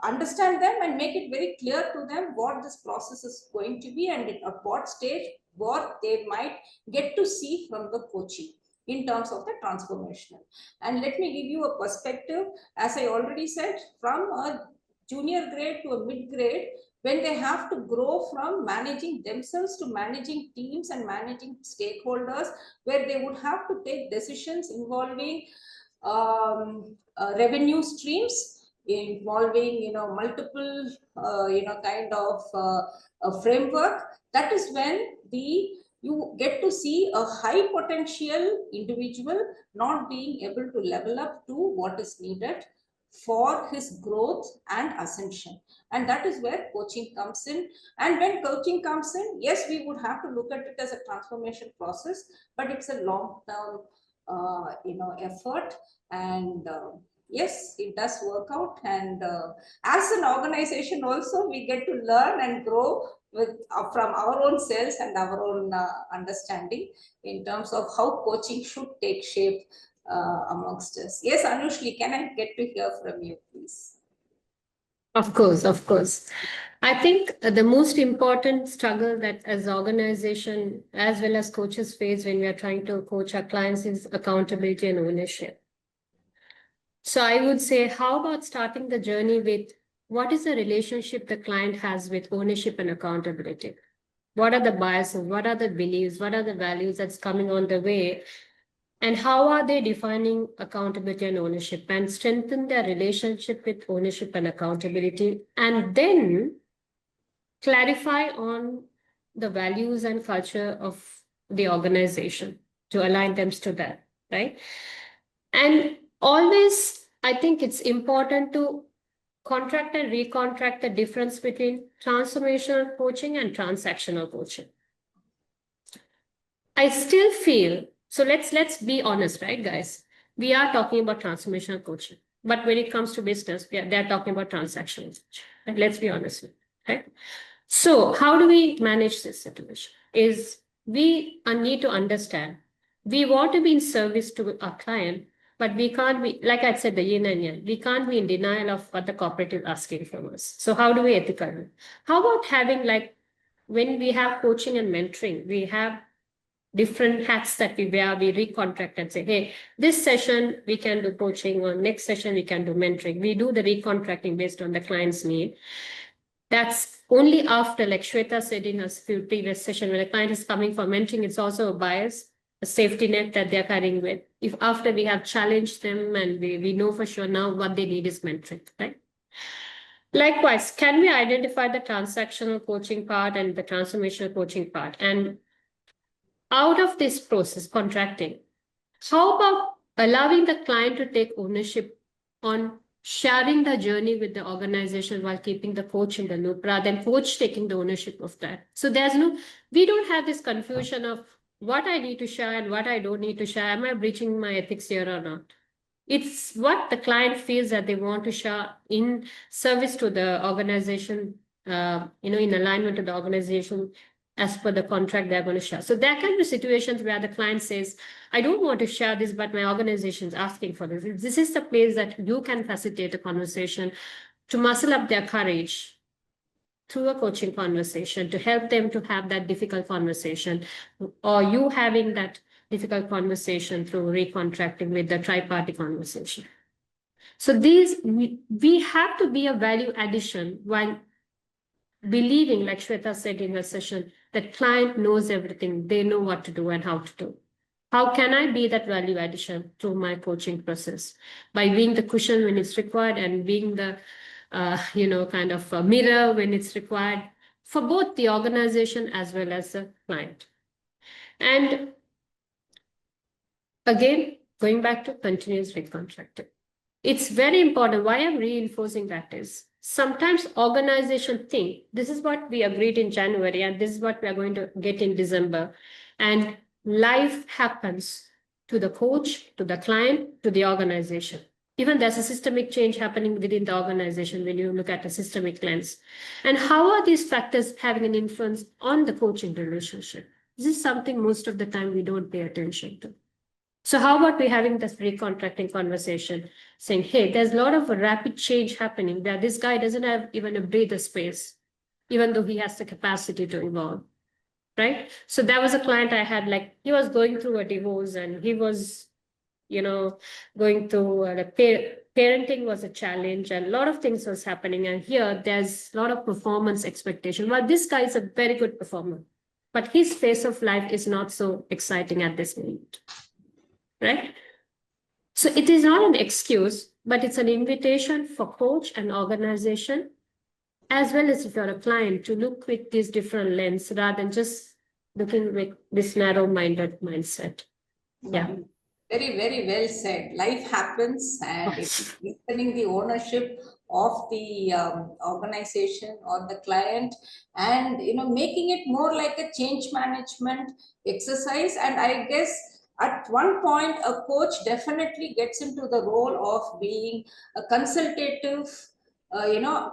understand them and make it very clear to them what this process is going to be, and at what stage what they might get to see from the coaching in terms of the transformational. And let me give you a perspective, as I already said, from a junior grade to a mid grade, when they have to grow from managing themselves to managing teams and managing stakeholders, where they would have to take decisions involving revenue streams, involving multiple kind of a framework. That is when you get to see a high potential individual not being able to level up to what is needed for his growth and ascension. And that is where coaching comes in. And when coaching comes in, yes, we would have to look at it as a transformation process, but it's a long-term effort. And yes, it does work out. And as an organization also, we get to learn and grow from our own selves and our own understanding in terms of how coaching should take shape amongst us. Yes, Anushli, can I get to hear from you, please? Of course, of course. I think the most important struggle that as organization as well as coaches face when we are trying to coach our clients is accountability and ownership. So I would say, how about starting the journey with what is the relationship the client has with ownership and accountability? What are the biases? What are the beliefs? What are the values that's coming on the way? And how are they defining accountability and ownership and strengthen their relationship with ownership and accountability, and then clarify on the values and culture of the organization to align them to that, right? And always, I think it's important to contract and recontract the difference between transformational coaching and transactional coaching. I still feel, so let's be honest, right, guys? We are talking about transformational coaching, but when it comes to business, they're talking about transactional coaching. Right? Let's be honest, right? So how do we manage this situation? Is we need to understand, we want to be in service to our client, but we can't be, like I said, the yin and yang, we can't be in denial of what the corporate is asking from us. So how do we ethical? How about having, like, when we have coaching and mentoring, we have different hats that we wear, we recontract and say, hey, this session we can do coaching, or next session we can do mentoring. We do the recontracting based on the client's need. That's only after, like Shweta said in her previous session, when a client is coming for mentoring, it's also a bias, a safety net that they're carrying with. If after we have challenged them and we know for sure now what they need is mentoring, right? Likewise, can we identify the transactional coaching part and the transformational coaching part? And out of this process, contracting, how about allowing the client to take ownership on sharing the journey with the organization while keeping the coach in the loop, rather than coach taking the ownership of that? So we don't have this confusion of what I need to share and what I don't need to share. Am I breaching my ethics here or not? It's what the client feels that they want to share in service to the organization, in alignment to the organization as per the contract they're going to share. So there can be situations where the client says, I don't want to share this, but my organization is asking for this. This is the place that you can facilitate a conversation to muscle up their courage through a coaching conversation, to help them to have that difficult conversation, or you having that difficult conversation through recontracting with the tri-party conversation. So we have to be a value addition while believing, like Shweta said in her session, that client knows everything, they know what to do and how to do. How can I be that value addition through my coaching process? By being the cushion when it's required and being the, kind of a mirror when it's required for both the organization as well as the client. And again, going back to continuous recontracting. It's very important. Why I'm reinforcing that is, sometimes organizations think this is what we agreed in January and this is what we are going to get in December. And life happens to the coach, to the client, to the organization. Even there's a systemic change happening within the organization when you look at a systemic lens. And how are these factors having an influence on the coaching relationship? This is something most of the time we don't pay attention to. So how about we having this recontracting conversation, saying, hey, there's a lot of rapid change happening there. This guy doesn't have even a breather space, even though he has the capacity to evolve, right? So there was a client I had, like, he was going through a divorce and he was, going through parenting was a challenge and a lot of things was happening. And here there's a lot of performance expectation. Well, this guy is a very good performer, but his phase of life is not so exciting at this moment, right? So it is not an excuse, but it's an invitation for coach and organization, as well as if you're a client, to look with these different lens rather than just looking with this narrow-minded mindset. Yeah. Very, very well said. Life happens, and it's returning the ownership of the organization or the client, and making it more like a change management exercise. And I guess at one point a coach definitely gets into the role of being a consultative,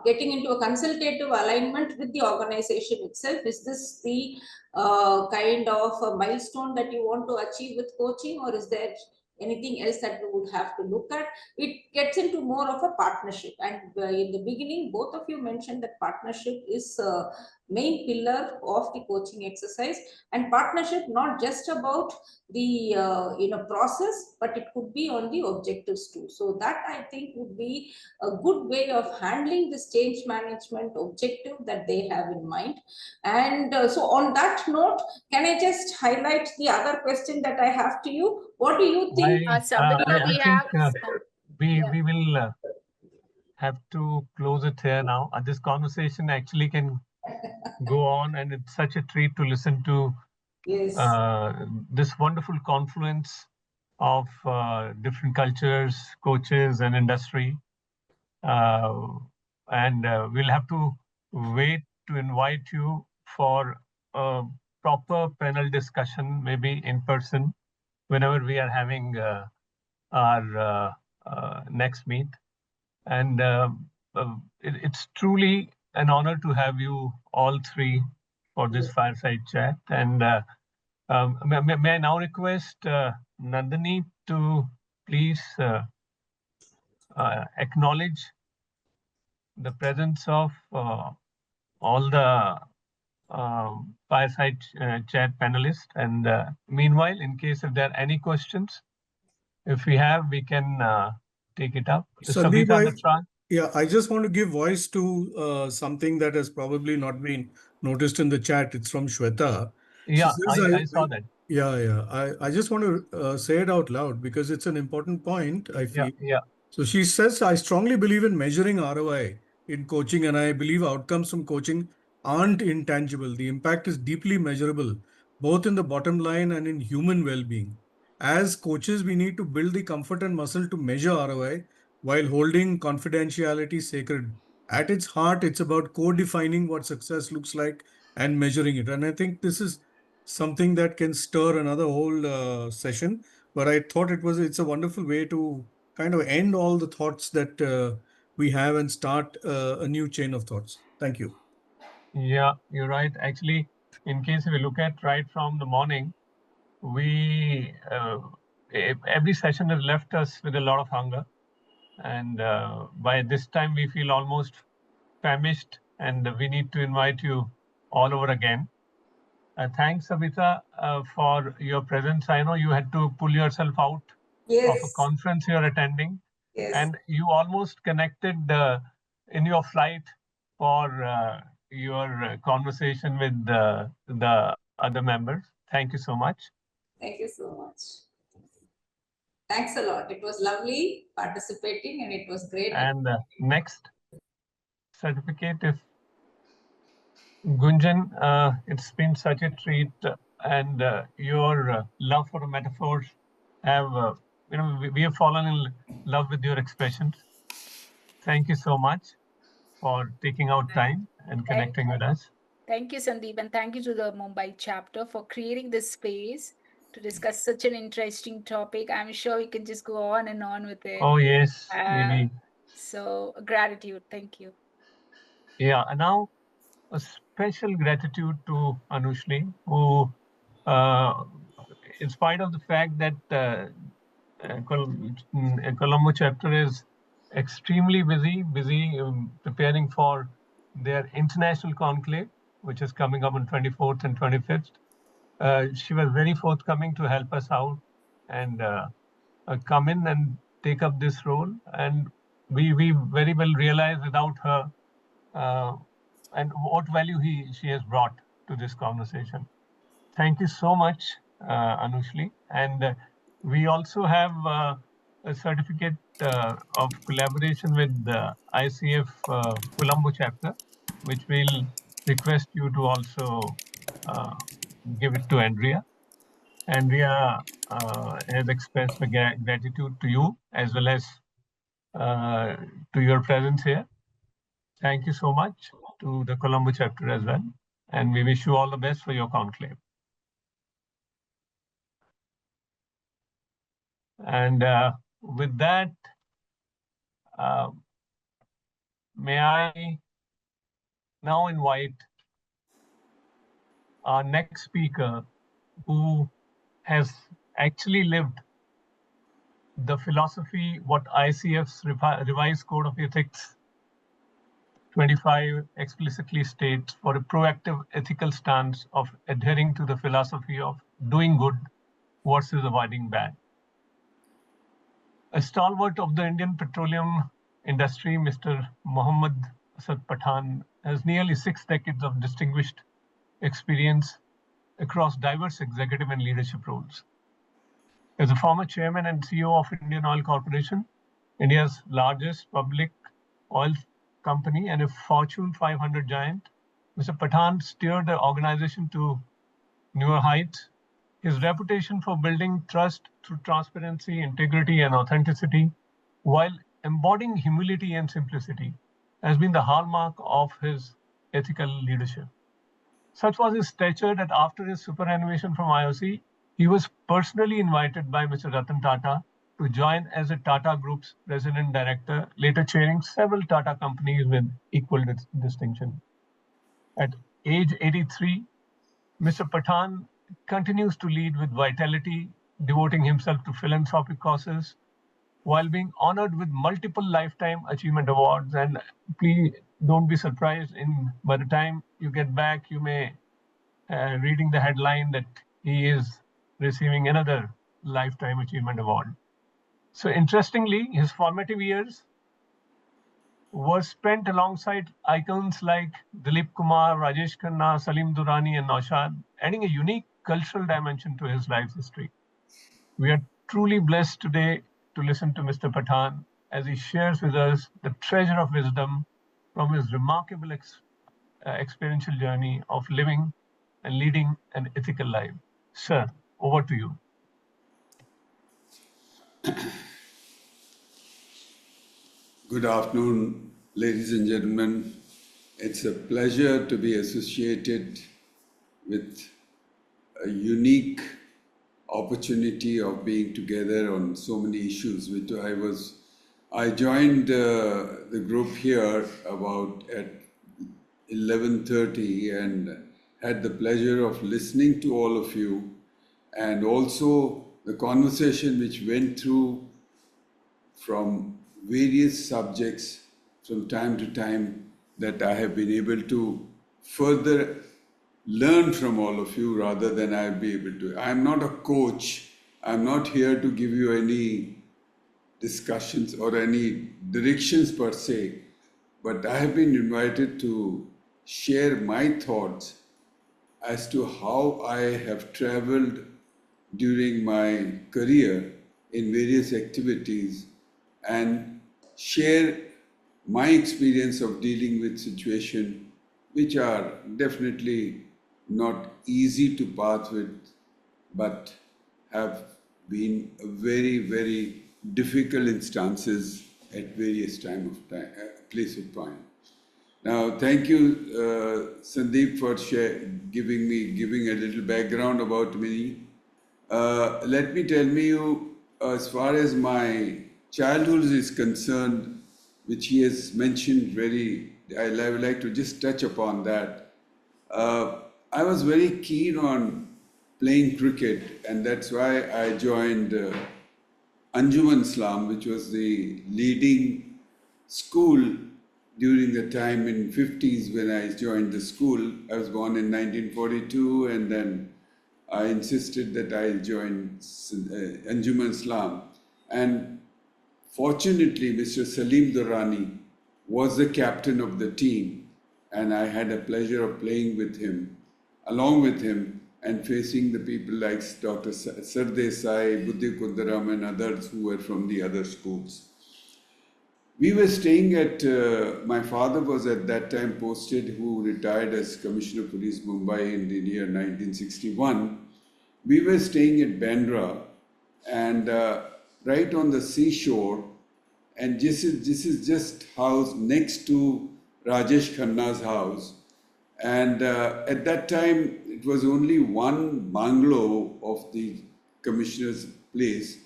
getting into a consultative alignment with the organization itself. Is this the kind of a milestone that you want to achieve with coaching, or is there anything else that we would have to look at? It gets into more of a partnership, and in the beginning both of you mentioned that partnership is a main pillar of the coaching exercise, and partnership not just about the process, but it could be on the objectives too. So that, I think, would be a good way of handling this change management objective that they have in mind. And so on that note, can I just highlight the other question that I have to you? What do you think? Sabitha, we have. We will have to close it here now. This conversation actually can go on, and it's such a treat to listen to Yes. this wonderful confluence of different cultures, coaches, and industry. And we'll have to wait to invite you for a proper panel discussion, maybe in person, whenever we are having our next meet. And it's truly an honor to have you all three for this fireside chat. And may I now request Nandini to please acknowledge the presence of all the fireside chat panelists. And meanwhile, in case if there are any questions, if we have, we can take it up. Sandeep, SABITHA NATRAJ. Yeah, I just want to give voice to something that has probably not been noticed in the chat. It's from Shweta. Yeah, says, I saw that. Yeah. I just want to say it out loud because it's an important point, I feel. Yeah. So she says, I strongly believe in measuring ROI in coaching, and I believe outcomes from coaching aren't intangible. The impact is deeply measurable, both in the bottom line and in human well-being. As coaches, we need to build the comfort and muscle to measure ROI while holding confidentiality sacred. At its heart, it's about co-defining what success looks like and measuring it. And I think this is something that can stir another whole session. But I thought it's a wonderful way to kind of end all the thoughts that we have and start a new chain of thoughts. Thank you. Yeah, you're right. Actually, in case we look at right from the morning, we every session has left us with a lot of hunger. And by this time, we feel almost famished, and we need to invite you all over again. Thanks, Sabitha, for your presence. I know you had to pull yourself out of a conference you're attending, and you almost connected in your flight for your conversation with the other members. Thank you so much. Thank you so much. Thanks a lot. It was lovely participating, and it was great. And next certificate, if Gunjan, it's been such a treat, and your love for the metaphors have, we have fallen in love with your expressions. Thank you so much for taking out time and connecting with us. Thank you, Sandeep, and thank you to the Mumbai chapter for creating this space to discuss such an interesting topic. I'm sure we can just go on and on with it. Oh, yes, maybe. So gratitude. Thank you. Yeah, and now a special gratitude to ANUSHLY, who, in spite of the fact that Colombo chapter is extremely busy preparing for their international conclave, which is coming up on 24th and 25th. She was very forthcoming to help us out and come in and take up this role, and we very well realize without her and what value she has brought to this conversation. Thank you so much, Anushli. And we also have a certificate of collaboration with the ICF Colombo chapter, which we'll request you to also give it to Andrea. Andrea has expressed the gratitude to you as well as to your presence here. Thank you so much to the Colombo chapter as well. And we wish you all the best for your conclave. And with that, may I now invite our next speaker, who has actually lived the philosophy what ICF's revised code of ethics 25 explicitly states for a proactive ethical stance of adhering to the philosophy of doing good versus avoiding bad. A stalwart of the Indian petroleum industry, Mr. Mohammad Asad Pathan has nearly 6 decades of distinguished experience across diverse executive and leadership roles. As a former chairman and CEO of IndianOil Corporation, India's largest public oil company and a Fortune 500 giant, Mr. Pathan steered the organization to newer heights. His reputation for building trust through transparency, integrity, and authenticity, while embodying humility and simplicity, has been the hallmark of his ethical leadership. Such was his stature that after his superannuation from IOC, he was personally invited by Mr. Ratan Tata to join as a Tata Group's president director, later chairing several Tata companies with equal distinction. At age 83, Mr. Pathan continues to lead with vitality, devoting himself to philanthropic causes, while being honored with multiple lifetime achievement awards. And please don't be surprised, by the time you get back, you may reading the headline that he is receiving another lifetime achievement award. So interestingly, his formative years were spent alongside icons like Dilip Kumar, Rajesh Khanna, Salim Durrani, and Naushad, adding a unique cultural dimension to his life history. We are truly blessed today to listen to Mr. Pathan as he shares with us the treasure of wisdom from his remarkable experiential journey of living and leading an ethical life. Sir, over to you. Good afternoon, ladies and gentlemen. It's a pleasure to be associated with a unique opportunity of being together on so many issues. I joined the group here about at 11:30 and had the pleasure of listening to all of you, and also the conversation which went through from various subjects from time to time that I have been able to further learn from all of you rather than I'll be able to. I'm not a coach. I'm not here to give you any discussions or any directions per se, but I have been invited to share my thoughts as to how I have traveled during my career in various activities and share my experience of dealing with situations which are definitely not easy to pass with, but have been very, very difficult instances at various place of time. Now, thank you, Sandeep, for giving a little background about me. Let me tell you, as far as my childhood is concerned, which he has mentioned I would like to just touch upon that. I was very keen on playing cricket, and that's why I joined Anjuman Islam, which was the leading school during the time in 50s when I joined the school. I was born in 1942, and then I insisted that I join Anjuman Islam. And Fortunately, Mr. Salim Durrani was the captain of the team, and I had a pleasure of playing with him, along with him, and facing the people like Dr. Sardesai, Buddhi Kundaram, and others who were from the other schools. We were staying at, my father was at that time posted, who retired as Commissioner of Police Mumbai in the year 1961. We were staying at Bandra, and right on the seashore, and this is just house next to Rajesh Khanna's house. And at that time, it was only one bungalow of the commissioner's place,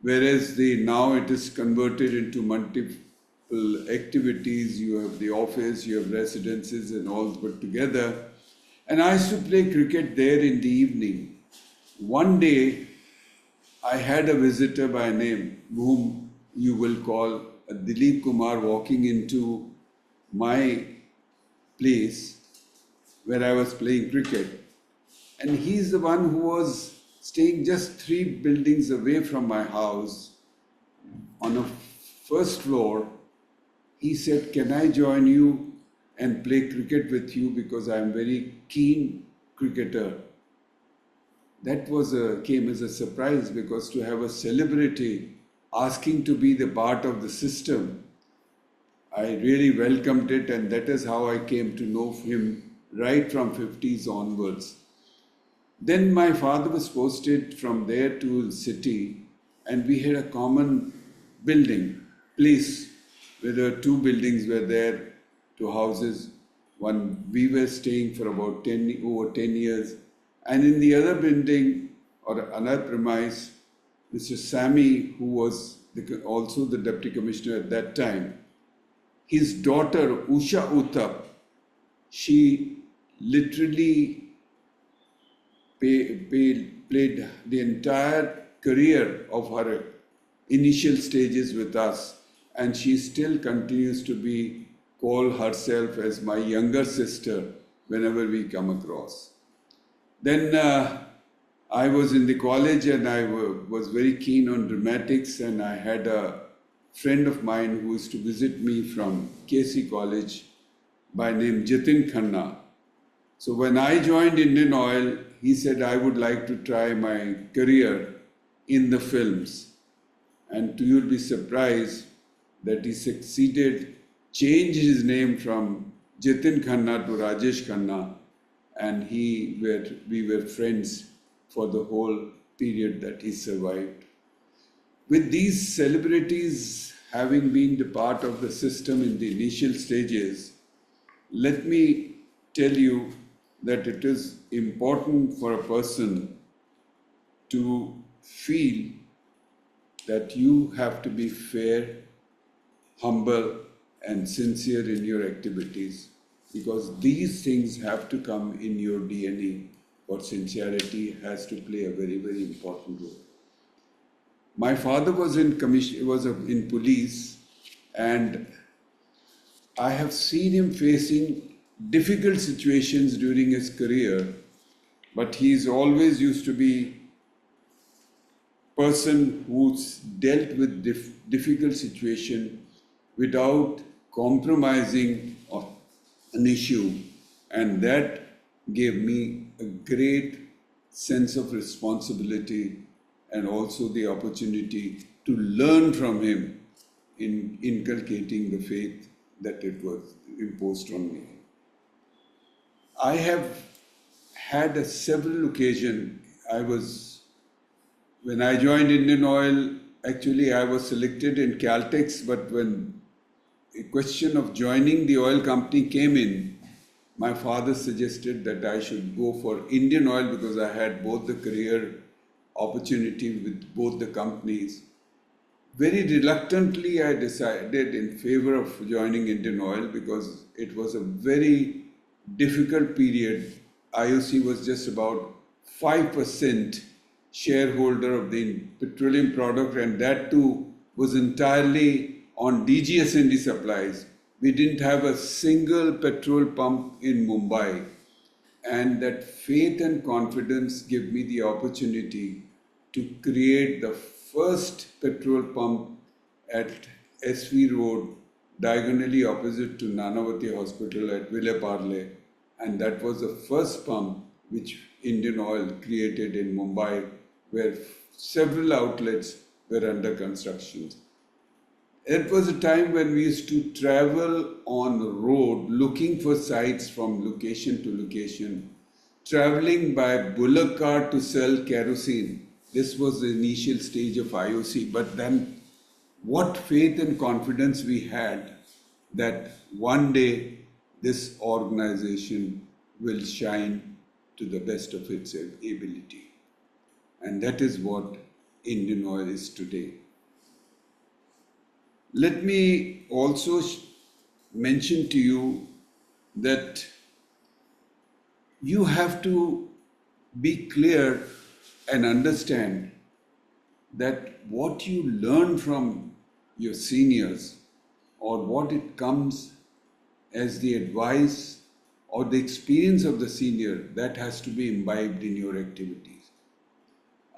whereas now it is converted into multiple activities. You have the office, you have residences and all put together. And I used to play cricket there in the evening. One day, I had a visitor by name, whom you will call Dilip Kumar, walking into my place where I was playing cricket. And he's the one who was staying just 3 buildings away from my house on a first floor. He said, "Can I join you and play cricket with you, because I'm very keen cricketer." That came as a surprise, because to have a celebrity asking to be the part of the system, I really welcomed it, and that is how I came to know him right from 50s onwards. Then my father was posted from there to the city, and we had a common building, place, where there were 2 buildings were there, 2 houses. One, we were staying for about over 10 years. And in the other building, or another premise, Mr. Sami, who was also the deputy commissioner at that time, his daughter, Usha Uttap, she literally played the entire career of her initial stages with us, and she still continues to call herself as my younger sister whenever we come across. Then I was in the college, and I was very keen on dramatics, and I had a friend of mine who used to visit me from KC College by name Jitin Khanna. So when I joined Indian Oil, he said I would like to try my career in the films. And you'll be surprised that he succeeded, changed his name from Jitin Khanna to Rajesh Khanna, and we were friends for the whole period that he survived. With these celebrities having been the part of the system in the initial stages, let me tell you that it is important for a person to feel that you have to be fair, humble, and sincere in your activities, because these things have to come in your DNA, but sincerity has to play a very, very important role. My father was in police, and I have seen him facing difficult situations during his career, but he's always used to be a person who's dealt with difficult situation without compromising on an issue, and that gave me a great sense of responsibility and also the opportunity to learn from him in inculcating the faith that it was imposed on me. I have had several occasions. When I joined Indian Oil, actually I was selected in Caltex, but when a question of joining the oil company came in, my father suggested that I should go for Indian Oil, because I had both the career opportunity with both the companies. Very reluctantly, I decided in favor of joining Indian Oil, because it was a very difficult period. IOC was just about 5% shareholder of the petroleum product, and that too was entirely on DGSND supplies. We didn't have a single petrol pump in Mumbai, and that faith and confidence gave me the opportunity to create the first petrol pump at SV Road, diagonally opposite to Nanavati Hospital at Villeparle, and that was the first pump which Indian Oil created in Mumbai, where several outlets were under construction. It was a time when we used to travel on the road looking for sites from location to location, traveling by bullock cart to sell kerosene. This was the initial stage of IOC, but then what faith and confidence we had that one day this organization will shine to the best of its ability. And that is what Indian Oil is today. Let me also mention to you that you have to be clear and understand that what you learn from your seniors or what it comes as the advice or the experience of the senior, that has to be imbibed in your activities.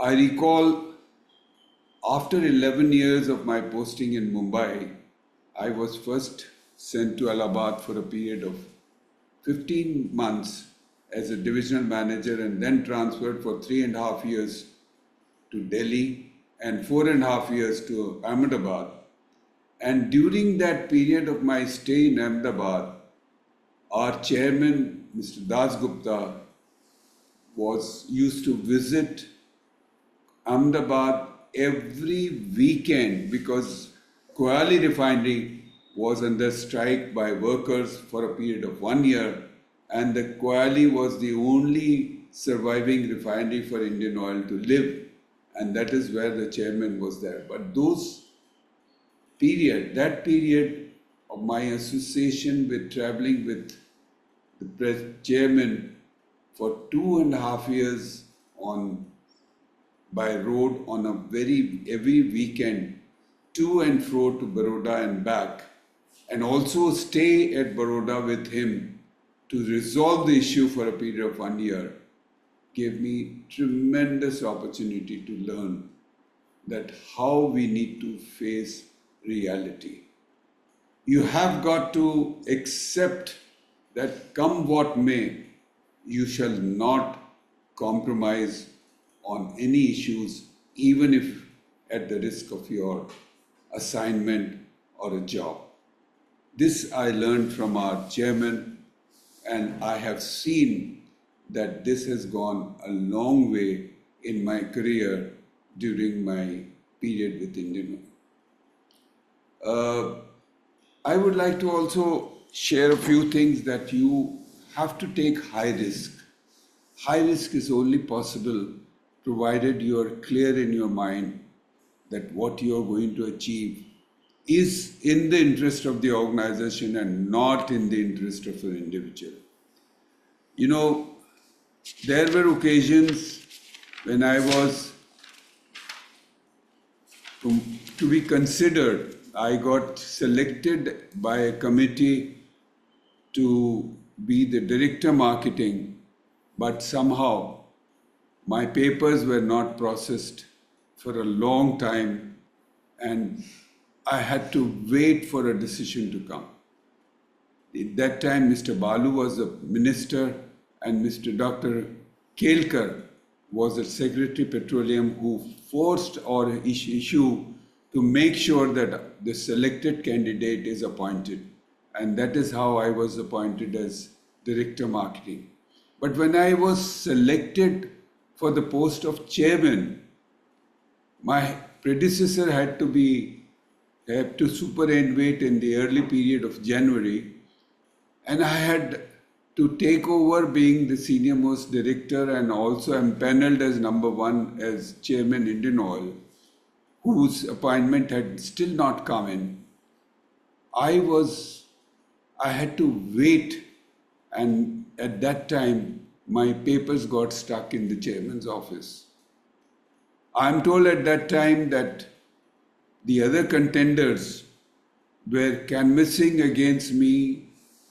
I recall after 11 years of my posting in Mumbai, I was first sent to Allahabad for a period of 15 months as a divisional manager and then transferred for 3.5 years to Delhi and 4.5 years to Ahmedabad. And during that period of my stay in Ahmedabad, our chairman, Mr. Das Gupta, used to visit Ahmedabad every weekend because Koyali refinery was under strike by workers for a period of 1 year, and the Koyali was the only surviving refinery for Indian Oil to live, and that is where the chairman was there. But that period of my association with traveling with the chairman for 2.5 years by road on every weekend, to and fro to Baroda and back, and also stay at Baroda with him to resolve the issue for a period of 1 year, gave me tremendous opportunity to learn that how we need to face reality. You have got to accept that come what may, you shall not compromise on any issues, even if at the risk of your assignment or a job. This I learned from our chairman, and I have seen that this has gone a long way in my career during my period with Indian Oil. I would like to also share a few things that you have to take high risk. High risk is only possible provided you are clear in your mind that what you are going to achieve is in the interest of the organization and not in the interest of an individual. You know, there were occasions when I was to be considered. I got selected by a committee to be the director marketing, but somehow my papers were not processed for a long time, and I had to wait for a decision to come. At that time, Mr. Balu was the minister, and Mr. Dr. Kelkar was the Secretary Petroleum, who forced or issue to make sure that the selected candidate is appointed. And that is how I was appointed as Director Marketing. But when I was selected for the post of chairman, my predecessor had to superannuate in the early period of January, and I had to take over being the senior most director, and also empaneled as number 1 as chairman Indian Oil, whose appointment had still not come in. I had to wait, and at that time my papers got stuck in the chairman's office. I'm told at that time that the other contenders were canvassing against me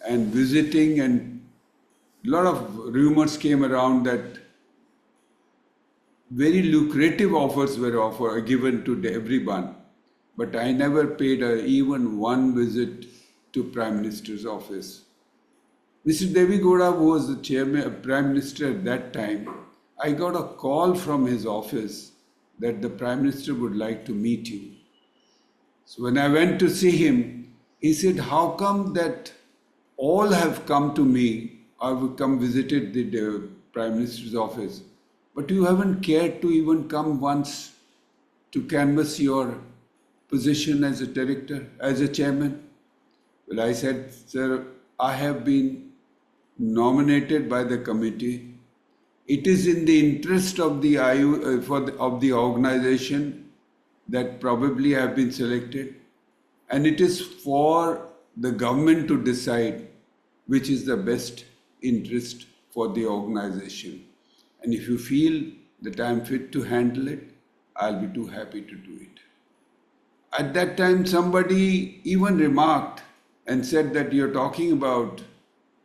and visiting, and a lot of rumors came around that very lucrative offers were given to everyone. but I never paid even one visit to Prime Minister's office. Mr. Devi Gowda was the chairman, Prime Minister at that time. I got a call from his office that the Prime Minister would like to meet you. So when I went to see him, he said, how come that all have come to me, I've come visited the Prime Minister's office, but you haven't cared to even come once to canvass your position as a director, as a chairman? Well, I said, sir, I have been nominated by the committee. It is in the interest of the of the organization that probably I have been selected, and it is for the government to decide which is the best interest for the organization. And if you feel that I am fit to handle it, I'll be too happy to do it. At that time, somebody even remarked and said that you're talking about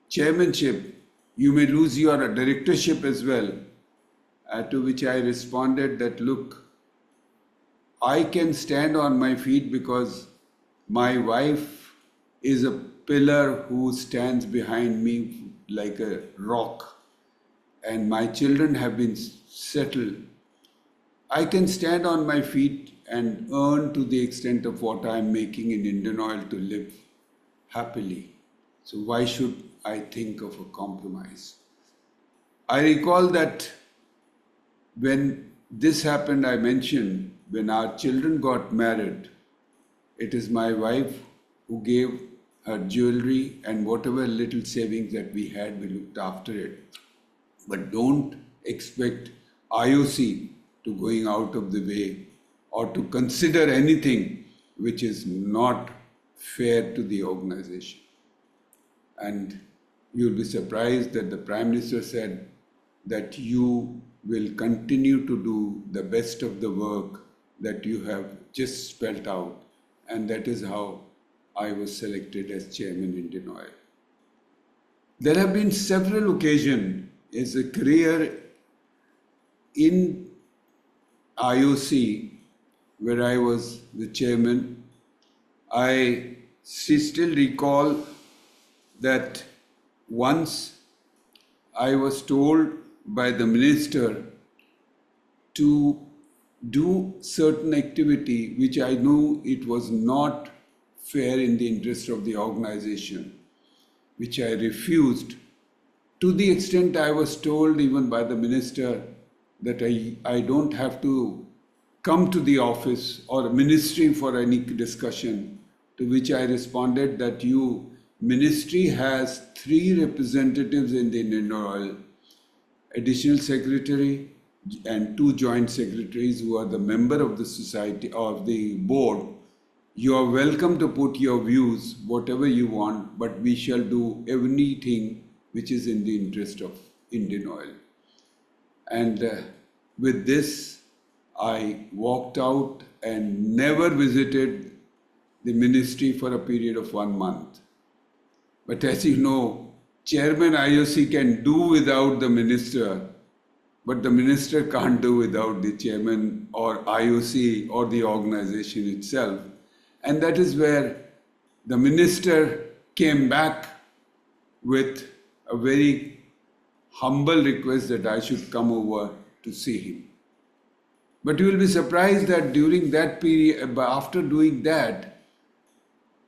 chairmanship, you may lose your directorship as well. To which I responded that, look, I can stand on my feet because my wife is a pillar who stands behind me like a rock, and my children have been settled. I can stand on my feet and earn to the extent of what I am making in Indian Oil to live happily. So why should I think of a compromise? I recall that when this happened, I mentioned when our children got married, it is my wife who gave her jewelry and whatever little savings that we had, we looked after it. But don't expect IOC to going out of the way or to consider anything which is not fair to the organization. And you'll be surprised that the Prime Minister said that you will continue to do the best of the work that you have just spelled out. And that is how I was selected as Chairman Indian Oil. There have been several occasions as a career in IOC where I was the chairman. I still recall that once I was told by the minister to do certain activity which I knew it was not fair in the interest of the organization, which I refused, to the extent I was told even by the minister that I don't have to come to the office or ministry for any discussion, to which I responded that ministry has 3 representatives in the Indian Oil, additional secretary and 2 joint secretaries who are the member of the society of the board. You are welcome to put your views, whatever you want, but we shall do everything which is in the interest of Indian Oil. And with this, I walked out and never visited the ministry for a period of 1 month. But as you know, Chairman IOC can do without the minister, but the minister can't do without the chairman or IOC or the organization itself. And that is where the minister came back with a very humble request that I should come over to see him. But you will be surprised that during that period, after doing that,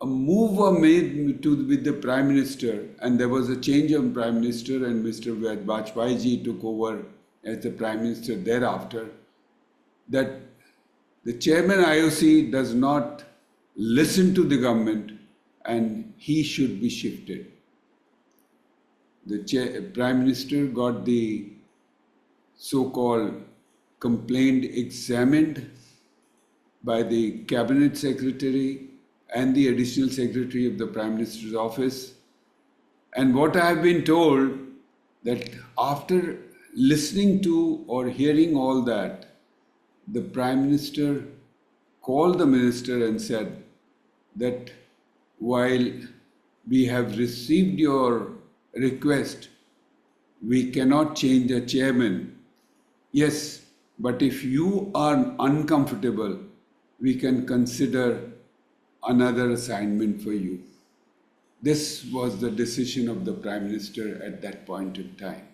a move was made with the Prime Minister, and there was a change of Prime Minister, and Mr. Vajpayee ji took over as the Prime Minister thereafter, that the Chairman IOC does not listen to the government and he should be shifted. The Prime Minister got the so-called complaint examined by the Cabinet Secretary and the Additional Secretary of the Prime Minister's office. And what I have been told, that after listening to or hearing all that, the Prime Minister called the Minister and said that while we have received your request, we cannot change the chairman. Yes, but if you are uncomfortable, we can consider another assignment for you. This was the decision of the Prime Minister at that point in time.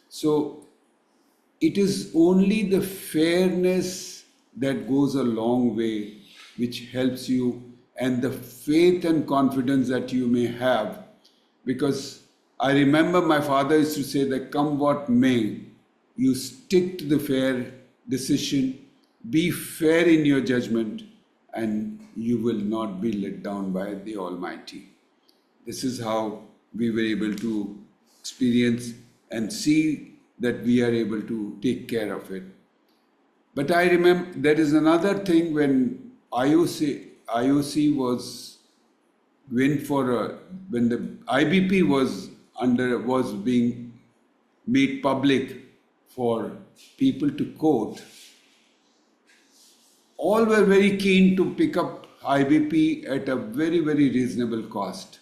So it is only the fairness that goes a long way, which helps you, and the faith and confidence that you may have. Because I remember my father used to say that come what may, you stick to the fair decision, be fair in your judgment, and you will not be let down by the Almighty. This is how we were able to experience and see that we are able to take care of it. But I remember there is another thing when IOC went for when the IBP was being made public for people to quote. All were very keen to pick up IBP at a very, very reasonable cost.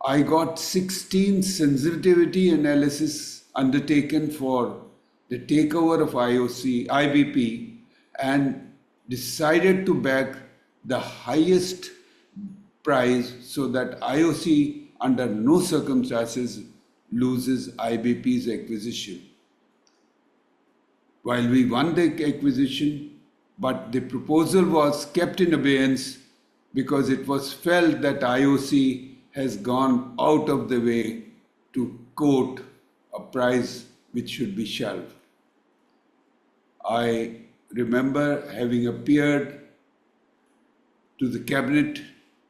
I got 16 sensitivity analysis undertaken for the takeover of IBP and decided to back the highest price so that IOC under no circumstances loses IBP's acquisition. While we won the acquisition, but the proposal was kept in abeyance because it was felt that IOC has gone out of the way to quote a price which should be shelved. I remember having appeared to the cabinet.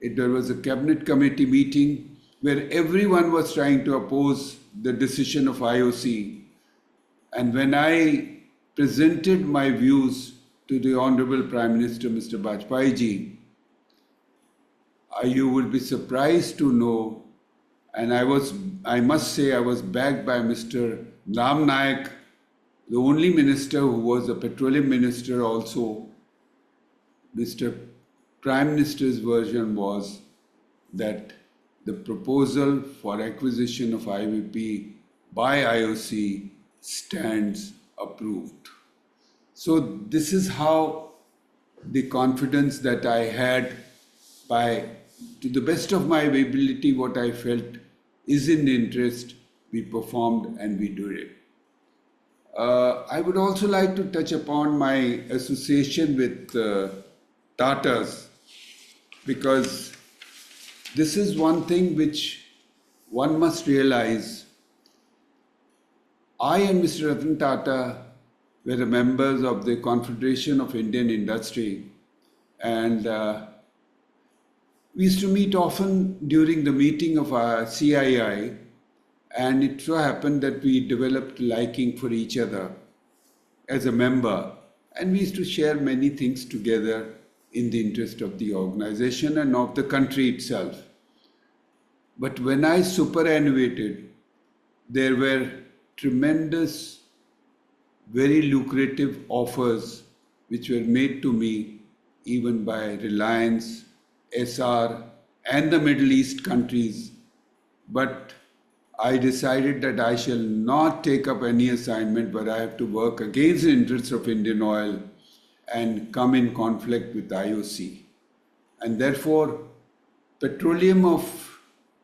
There was a cabinet committee meeting where everyone was trying to oppose the decision of IOC. And when I presented my views to the Honorable Prime Minister, Mr. Bajpayee ji, you would be surprised to know, and I must say I was backed by Mr. Ram Nayak, the only minister who was a petroleum minister also. Mr. Prime Minister's version was that the proposal for acquisition of IBP by IOC stands approved. So this is how the confidence that I had to the best of my ability, what I felt is in the interest, we performed and we did it. I would also like to touch upon my association with Tatas, because this is one thing which one must realize. I and Mr. Ratan Tata were the members of the Confederation of Indian Industry, and we used to meet often during the meeting of our CII, and it so happened that we developed liking for each other as a member, and we used to share many things together in the interest of the organization and of the country itself. But when I superannuated, there were tremendous, very lucrative offers which were made to me even by Reliance, SR and the Middle East countries, but I decided that I shall not take up any assignment where I have to work against the interests of Indian Oil and come in conflict with IOC. And therefore,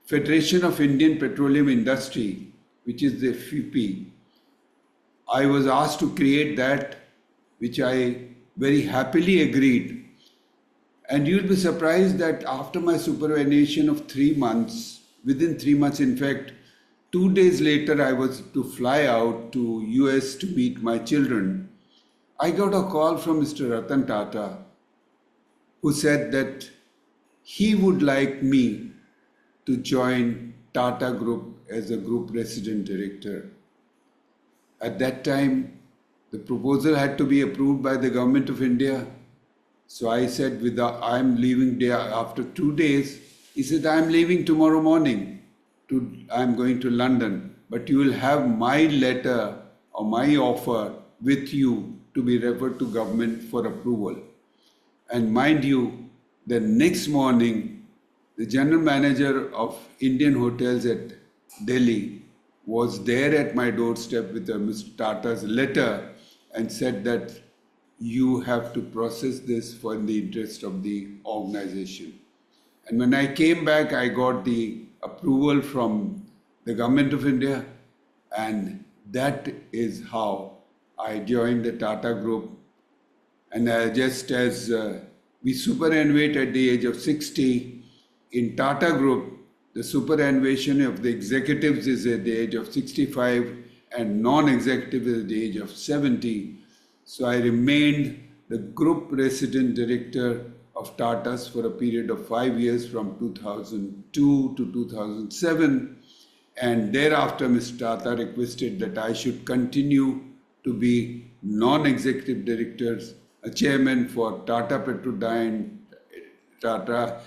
Federation of Indian Petroleum Industry, which is the FIPI, I was asked to create that, which I very happily agreed. And you'll be surprised that after my superannuation of 3 months, within 3 months, in fact, 2 days later, I was to fly out to US to meet my children. I got a call from Mr. Ratan Tata, who said that he would like me to join Tata Group as a group resident director. At that time, the proposal had to be approved by the government of India. So I said, I'm leaving day after 2 days. He said, I'm leaving tomorrow morning. I'm going to London. But you will have my letter or my offer with you to be referred to government for approval. And mind you, the next morning, the general manager of Indian Hotels at Delhi was there at my doorstep with Mr. Tata's letter and said that you have to process this for the interest of the organization. And when I came back, I got the approval from the government of India, and that is how I joined the Tata Group. And just as we superannuate at the age of 60, in Tata Group, the superannuation of the executives is at the age of 65 and non-executive is at the age of 70. So I remained the group resident director of Tata's for a period of 5 years from 2002 to 2007. And thereafter, Mr. Tata requested that I should continue to be non-executive directors, a chairman for Tata Petrodyne, Tata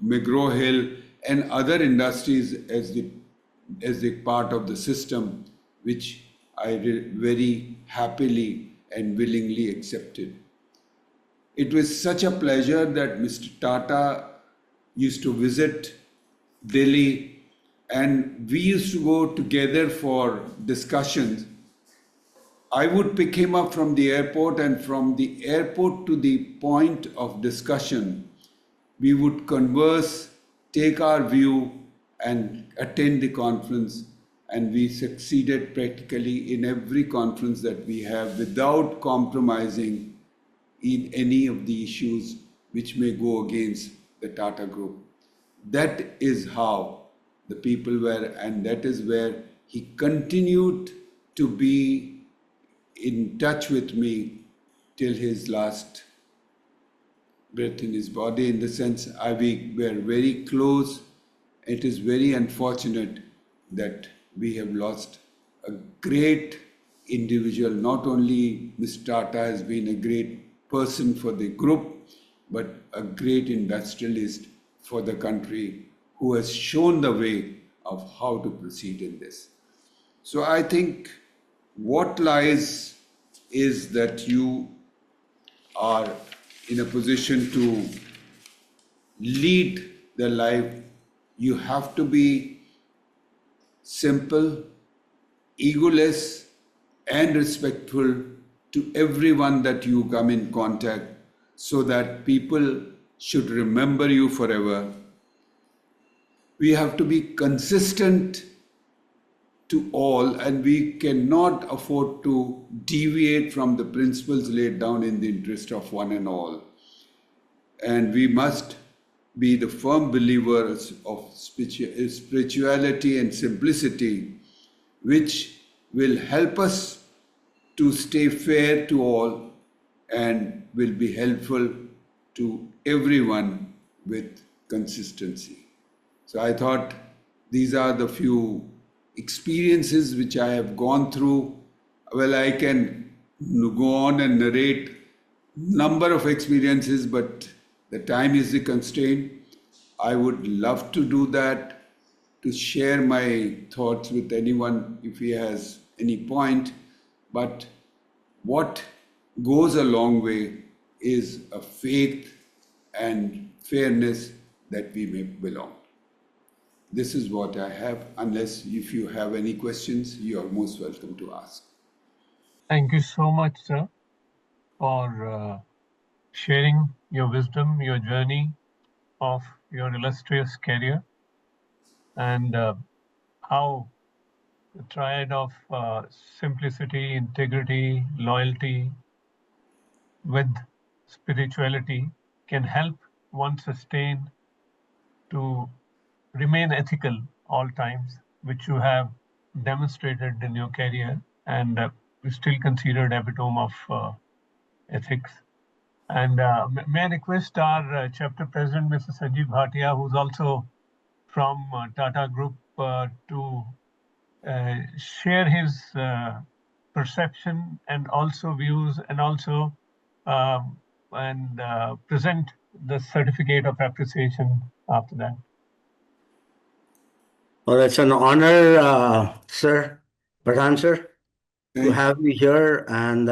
McGraw-Hill, and other industries as the part of the system, which I very happily and willingly accepted. It was such a pleasure that Mr. Tata used to visit Delhi, and we used to go together for discussions. I would pick him up from the airport, and from the airport to the point of discussion, we would converse, take our view, and attend the conference. And we succeeded practically in every conference that we have without compromising in any of the issues which may go against the Tata Group. That is how the people were, and that is where he continued to be in touch with me till his last breath in his body. In the sense, we were very close. It is very unfortunate that we have lost a great individual. Not only Mr. Tata has been a great person for the group, but a great industrialist for the country who has shown the way of how to proceed in this. So I think what lies is that you are in a position to lead the life. You have to be simple, egoless, and respectful to everyone that you come in contact, so that people should remember you forever. We have to be consistent to all, and we cannot afford to deviate from the principles laid down in the interest of one and all. And we must be the firm believers of spirituality and simplicity, which will help us to stay fair to all and will be helpful to everyone with consistency. So I thought these are the few experiences which I have gone through. Well, I can go on and narrate number of experiences, but the time is the constraint. I would love to do that, to share my thoughts with anyone if he has any point. But what goes a long way is a faith and fairness that we may belong. This is what I have. Unless if you have any questions, you are most welcome to ask. Thank you so much, sir, for sharing your wisdom, your journey of your illustrious career, and how the triad of simplicity, integrity, loyalty with spirituality can help one sustain to remain ethical all times, which you have demonstrated in your career, and still considered epitome of ethics. And may I request our chapter president, Mr. Sanjeev Bhatia, who's also from Tata Group, to share his perception and also views, and also present the certificate of appreciation after that. Well, it's an honor, sir, PATHAN sir, to have you here, and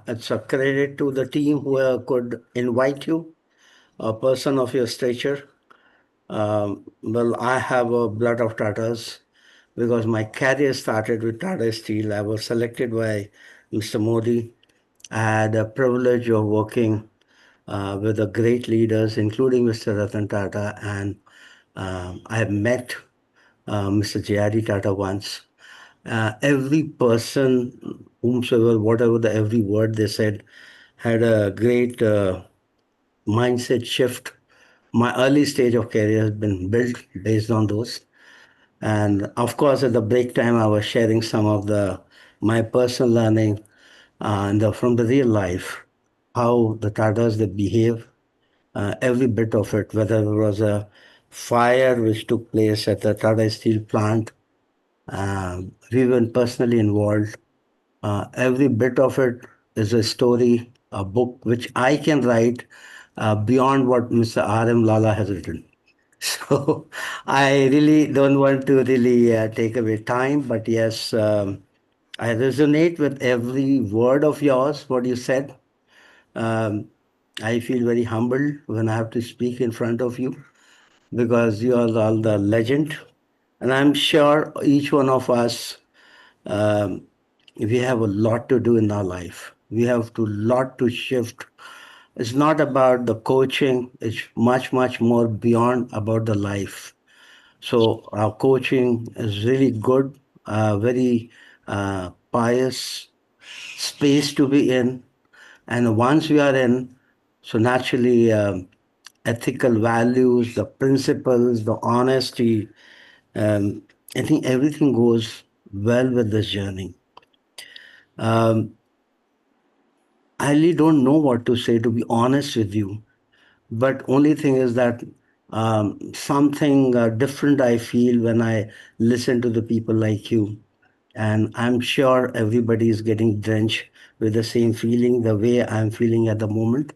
it's a credit to the team who could invite you, a person of your stature. Well, I have a blood of Tatas because my career started with Tata Steel. I was selected by Mr. Modi I had a privilege of working with the great leaders, including Mr. Ratan Tata, and I have met Mr. J.R.D. Tata once. Every person, whomsoever, whatever every word they said, had a great mindset shift. My early stage of career has been built based on those. And of course, at the break time, I was sharing some of my personal learning from the real life, how the Tatas they behave, every bit of it, whether it was a fire which took place at the Tata Steel plant. We were personally involved. Every bit of it is a story, a book which I can write beyond what Mr. R.M. Lala has written. So I really don't want to really take away time, but yes, I resonate with every word of yours, what you said. Um, I feel very humbled when I have to speak in front of you because you are all the legend. And I'm sure each one of us, um, we have a lot to do in our life. We have to lot to shift. It's not about the coaching. It's much, much more beyond about the life. So our coaching is really good, very pious space to be in. And once we are in, so naturally, ethical values, the principles, the honesty, um, I think everything goes well with this journey. Um, I really don't know what to say, to be honest with you. But only thing is that something different I feel when I listen to the people like you. And I'm sure everybody is getting drenched with the same feeling, the way I'm feeling at the moment.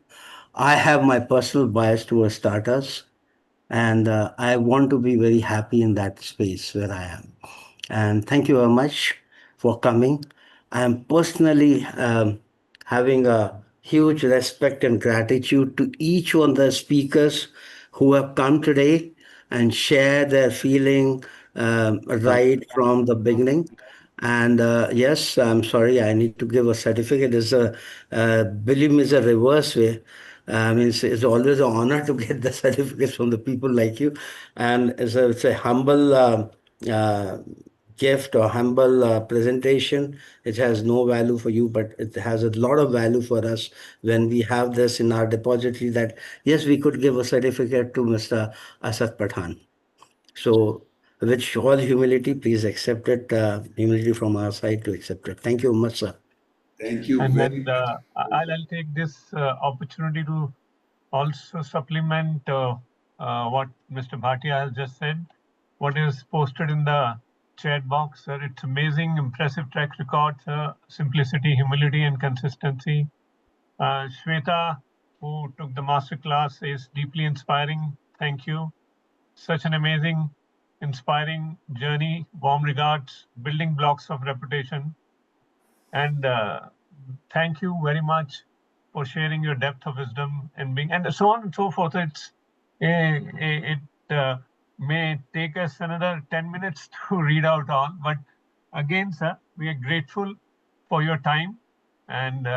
I have my personal bias towards startups, and I want to be very happy in that space where I am. And thank you very much for coming. I am personally having a huge respect and gratitude to each one of the speakers who have come today and share their feeling right from the beginning. And yes, I'm sorry, I need to give a certificate. Believe me, it's a reverse way. I mean, it's always an honor to get the certificates from the people like you. And it's a humble uh, gift or humble presentation. It has no value for you, but it has a lot of value for us when we have this in our depository that, yes, we could give a certificate to Mr. Asad Pathan. So, with all humility, please accept it, humility from our side to accept it. Thank you much, sir. Thank you And very then I'll take this opportunity to also supplement what Mr. Bhatia has just said. What is posted in the chat box, sir, it's amazing, impressive track record, sir, simplicity, humility, and consistency. Shweta, who took the master class, is deeply inspiring. Thank you. Such an amazing, inspiring journey. Warm regards, building blocks of reputation. And thank you very much for sharing your depth of wisdom and being, and so on and so forth. It may take us another 10 minutes to read out all, but again, sir, we are grateful for your time, and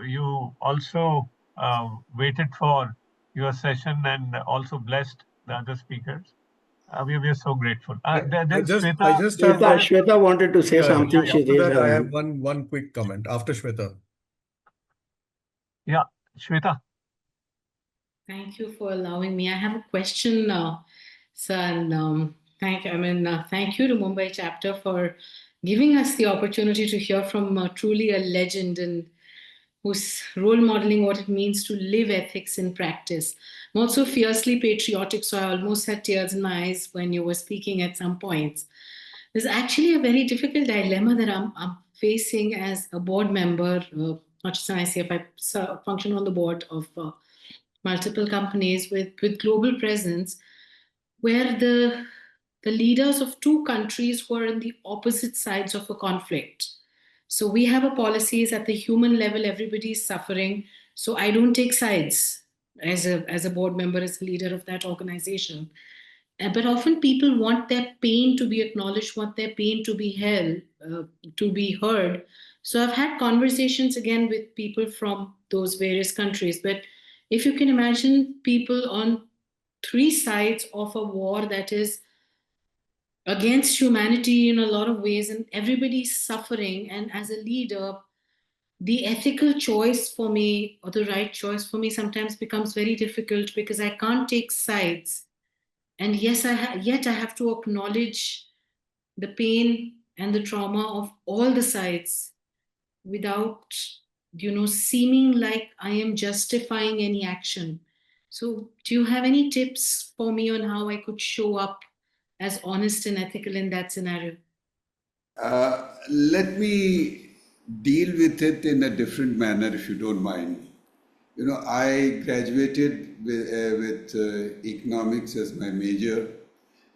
you also waited for your session and also blessed the other speakers. We are so grateful. I just Shweta wanted to say something. After that, I have one quick comment after Shweta. Yeah, Shweta. Thank you for allowing me. I have a question, sir, and thank you to Mumbai chapter for giving us the opportunity to hear from truly a legend and who's role modeling what it means to live ethics in practice. I'm also fiercely patriotic, so I almost had tears in my eyes when you were speaking at some points. There's actually a very difficult dilemma that I'm facing as a board member, not just an ICF. I function on the board of multiple companies with global presence, where the leaders of two countries who are in the opposite sides of a conflict. So we have a policies at the human level, everybody is suffering. So I don't take sides as a board member, as a leader of that organization. But often people want their pain to be acknowledged, want their pain to be held, to be heard. So I've had conversations again with people from those various countries. But if you can imagine people on three sides of a war that is against humanity in a lot of ways, and everybody's suffering, and as a leader, the ethical choice for me, or the right choice for me, sometimes becomes very difficult because I can't take sides. And yes, yet I have to acknowledge the pain and the trauma of all the sides without, seeming like I am justifying any action. So do you have any tips for me on how I could show up as honest and ethical in that scenario? Let me deal with it in a different manner, if you don't mind. I graduated with economics as my major,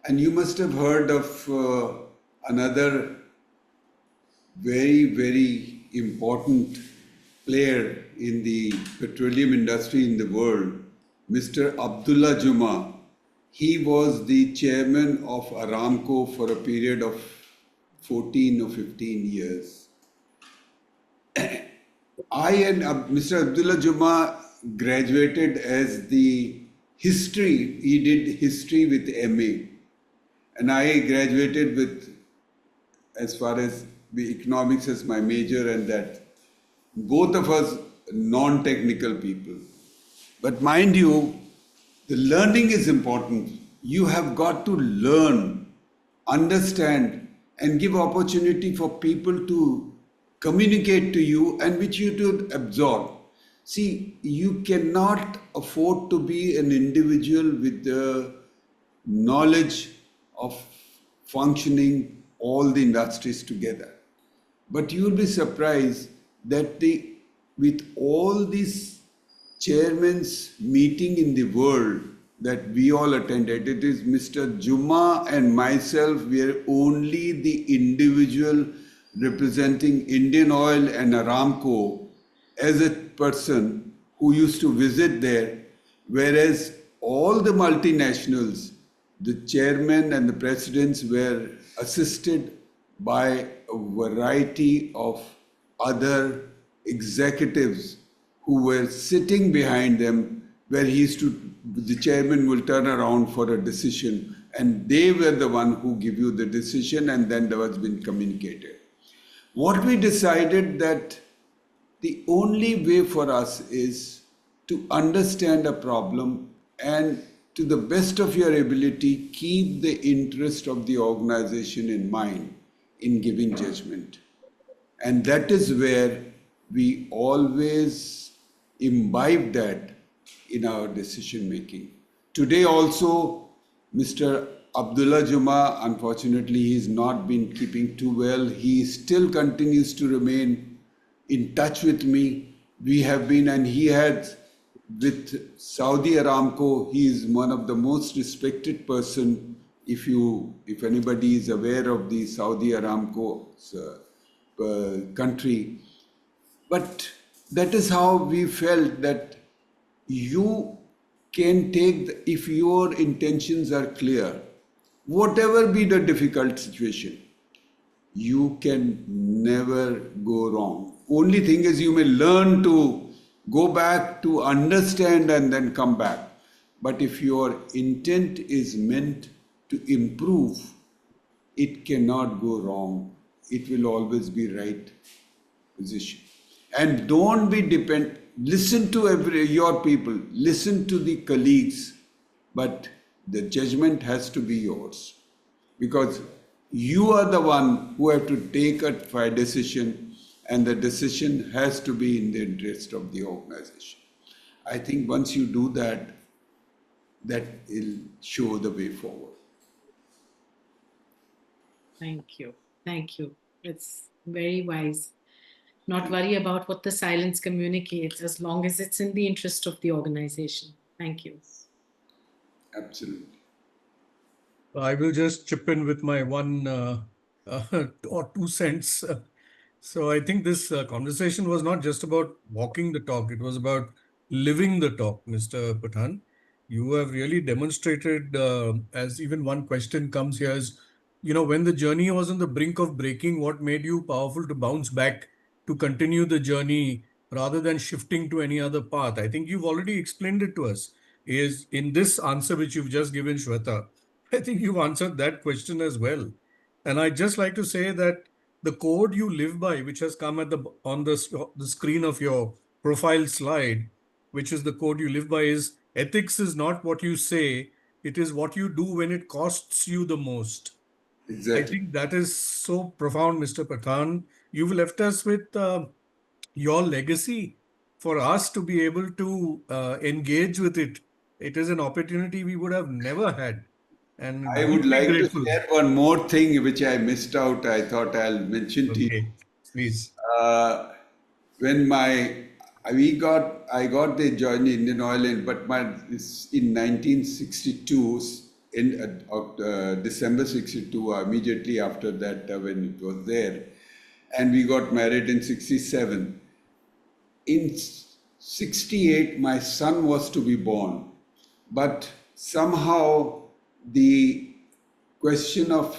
and you must have heard of another very, very important player in the petroleum industry in the world, Mr. Abdullah Juma. He was the chairman of Aramco for a period of 14 or 15 years. I and Mr. Abdullah Juma graduated as the history. He did history with MA, and I graduated with, as far as the economics as my major, and that both of us non-technical people. But mind you, the learning is important. You have got to learn, understand, and give opportunity for people to communicate to you and which you to absorb. See, you cannot afford to be an individual with the knowledge of functioning all the industries together. But you will be surprised that with all these chairmen's meeting in the world that we all attended, it is Mr. Juma and myself, we are only the individual representing Indian Oil and Aramco as a person who used to visit there, whereas all the multinationals, the chairman and the presidents were assisted by a variety of other executives who were sitting behind them, where the chairman will turn around for a decision, and they were the one who give you the decision, and then that was been communicated. What we decided that the only way for us is to understand a problem and to the best of your ability, keep the interest of the organization in mind in giving judgment. And that is where we always imbibe that in our decision making. Today also, Mr. Abdullah Juma, unfortunately, he's not been keeping too well. He still continues to remain in touch with me. We have been, and he had with Saudi Aramco, he is one of the most respected person. If anybody is aware of the Saudi Aramco country, but that is how we felt that you can take, if your intentions are clear, whatever be the difficult situation, you can never go wrong. Only thing is you may learn to go back to understand and then come back. But if your intent is meant to improve, it cannot go wrong. It will always be right position. And don't be dependent. Listen to your people, listen to the colleagues, but the judgment has to be yours, because you are the one who have to take a decision, and the decision has to be in the interest of the organization. I think once you do that, that will show the way forward. Thank you. Thank you. It's very wise. Not worry about what the silence communicates, as long as it's in the interest of the organization. Thank you. Absolutely. I will just chip in with my one or 2 cents. So I think this conversation was not just about walking the talk. It was about living the talk, Mr. Pathan. You have really demonstrated, as even one question comes here is, when the journey was on the brink of breaking, what made you powerful to bounce back, to continue the journey rather than shifting to any other path? I think you've already explained it to us. Is in this answer which you've just given, Shweta, I think you've answered that question as well. And I'd just like to say that the code you live by, which has come at the screen of your profile slide, which is the code you live by, is ethics is not what you say, it is what you do when it costs you the most. Exactly. I think that is so profound, Mr. Pathan. You've left us with your legacy for us to be able to engage with it. It is an opportunity we would have never had. And I would deeply like to grateful. share one more thing which I missed out. I thought I'll mention to you. Okay, please. When I got the join Indian Oil in, but in 1962, in December 62, immediately after that, when it was there, and we got married in 67. In 68, my son was to be born, but somehow the question of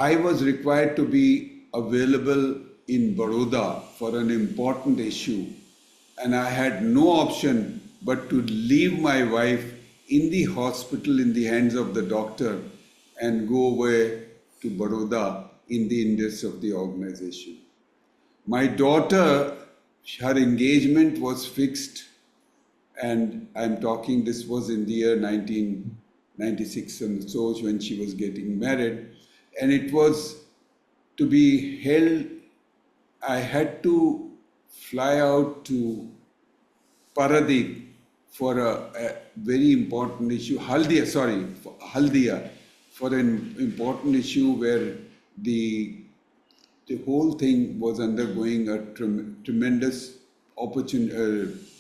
I was required to be available in Baroda for an important issue, and I had no option but to leave my wife in the hospital in the hands of the doctor and go away to Baroda in the interest of the organization. My daughter, her engagement was fixed, and I'm talking, this was in the year 1996 and so when she was getting married, and it was to be held. I had to fly out to Paradeep for a very important issue, Haldia, for an important issue where the whole thing was undergoing a tremendous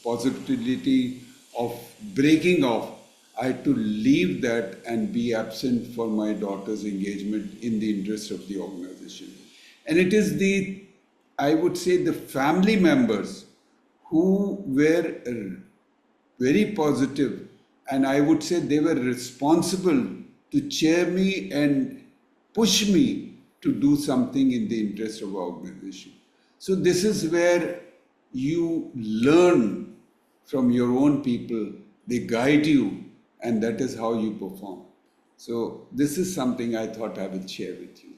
possibility of breaking off. I had to leave that and be absent for my daughter's engagement in the interest of the organization. And it is I would say, the family members who were very positive, and I would say they were responsible to cheer me and push me to do something in the interest of our organization. So this is where you learn from your own people, they guide you, and that is how you perform. So this is something I thought I will share with you.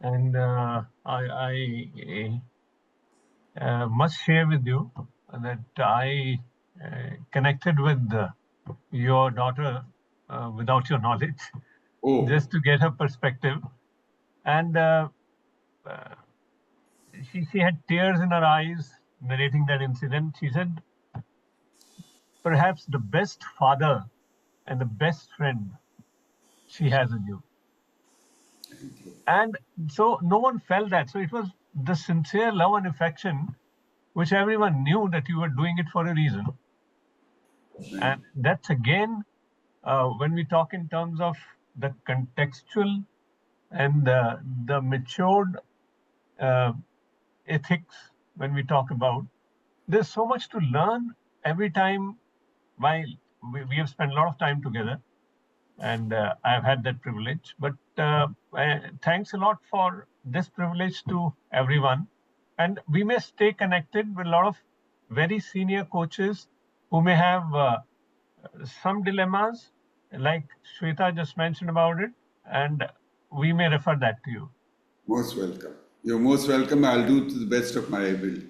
And I must share with you that I connected with your daughter without your knowledge, just to get her perspective. And she had tears in her eyes narrating that incident. She said, perhaps the best father and the best friend she has in you. And so no one felt that. So it was the sincere love and affection, which everyone knew that you were doing it for a reason. And that's again, when we talk in terms of the contextual and the matured ethics, when we talk about, there's so much to learn every time. While we have spent a lot of time together, and I've had that privilege. But thanks a lot for this privilege to everyone. And we may stay connected with a lot of very senior coaches who may have some dilemmas, like Shweta just mentioned about it, and we may refer that to you. Most welcome. You're most welcome. I'll do to the best of my ability.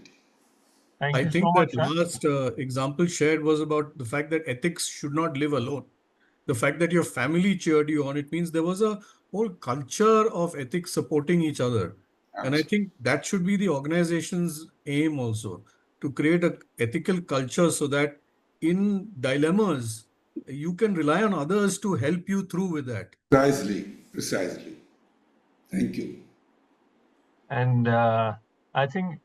Thank you I think so much, that last example shared was about the fact that ethics should not live alone. The fact that your family cheered you on, it means there was a whole culture of ethics supporting each other. Absolutely. And I think that should be the organization's aim also, to create an ethical culture so that in dilemmas, you can rely on others to help you through with that. Precisely. Thank you. And I think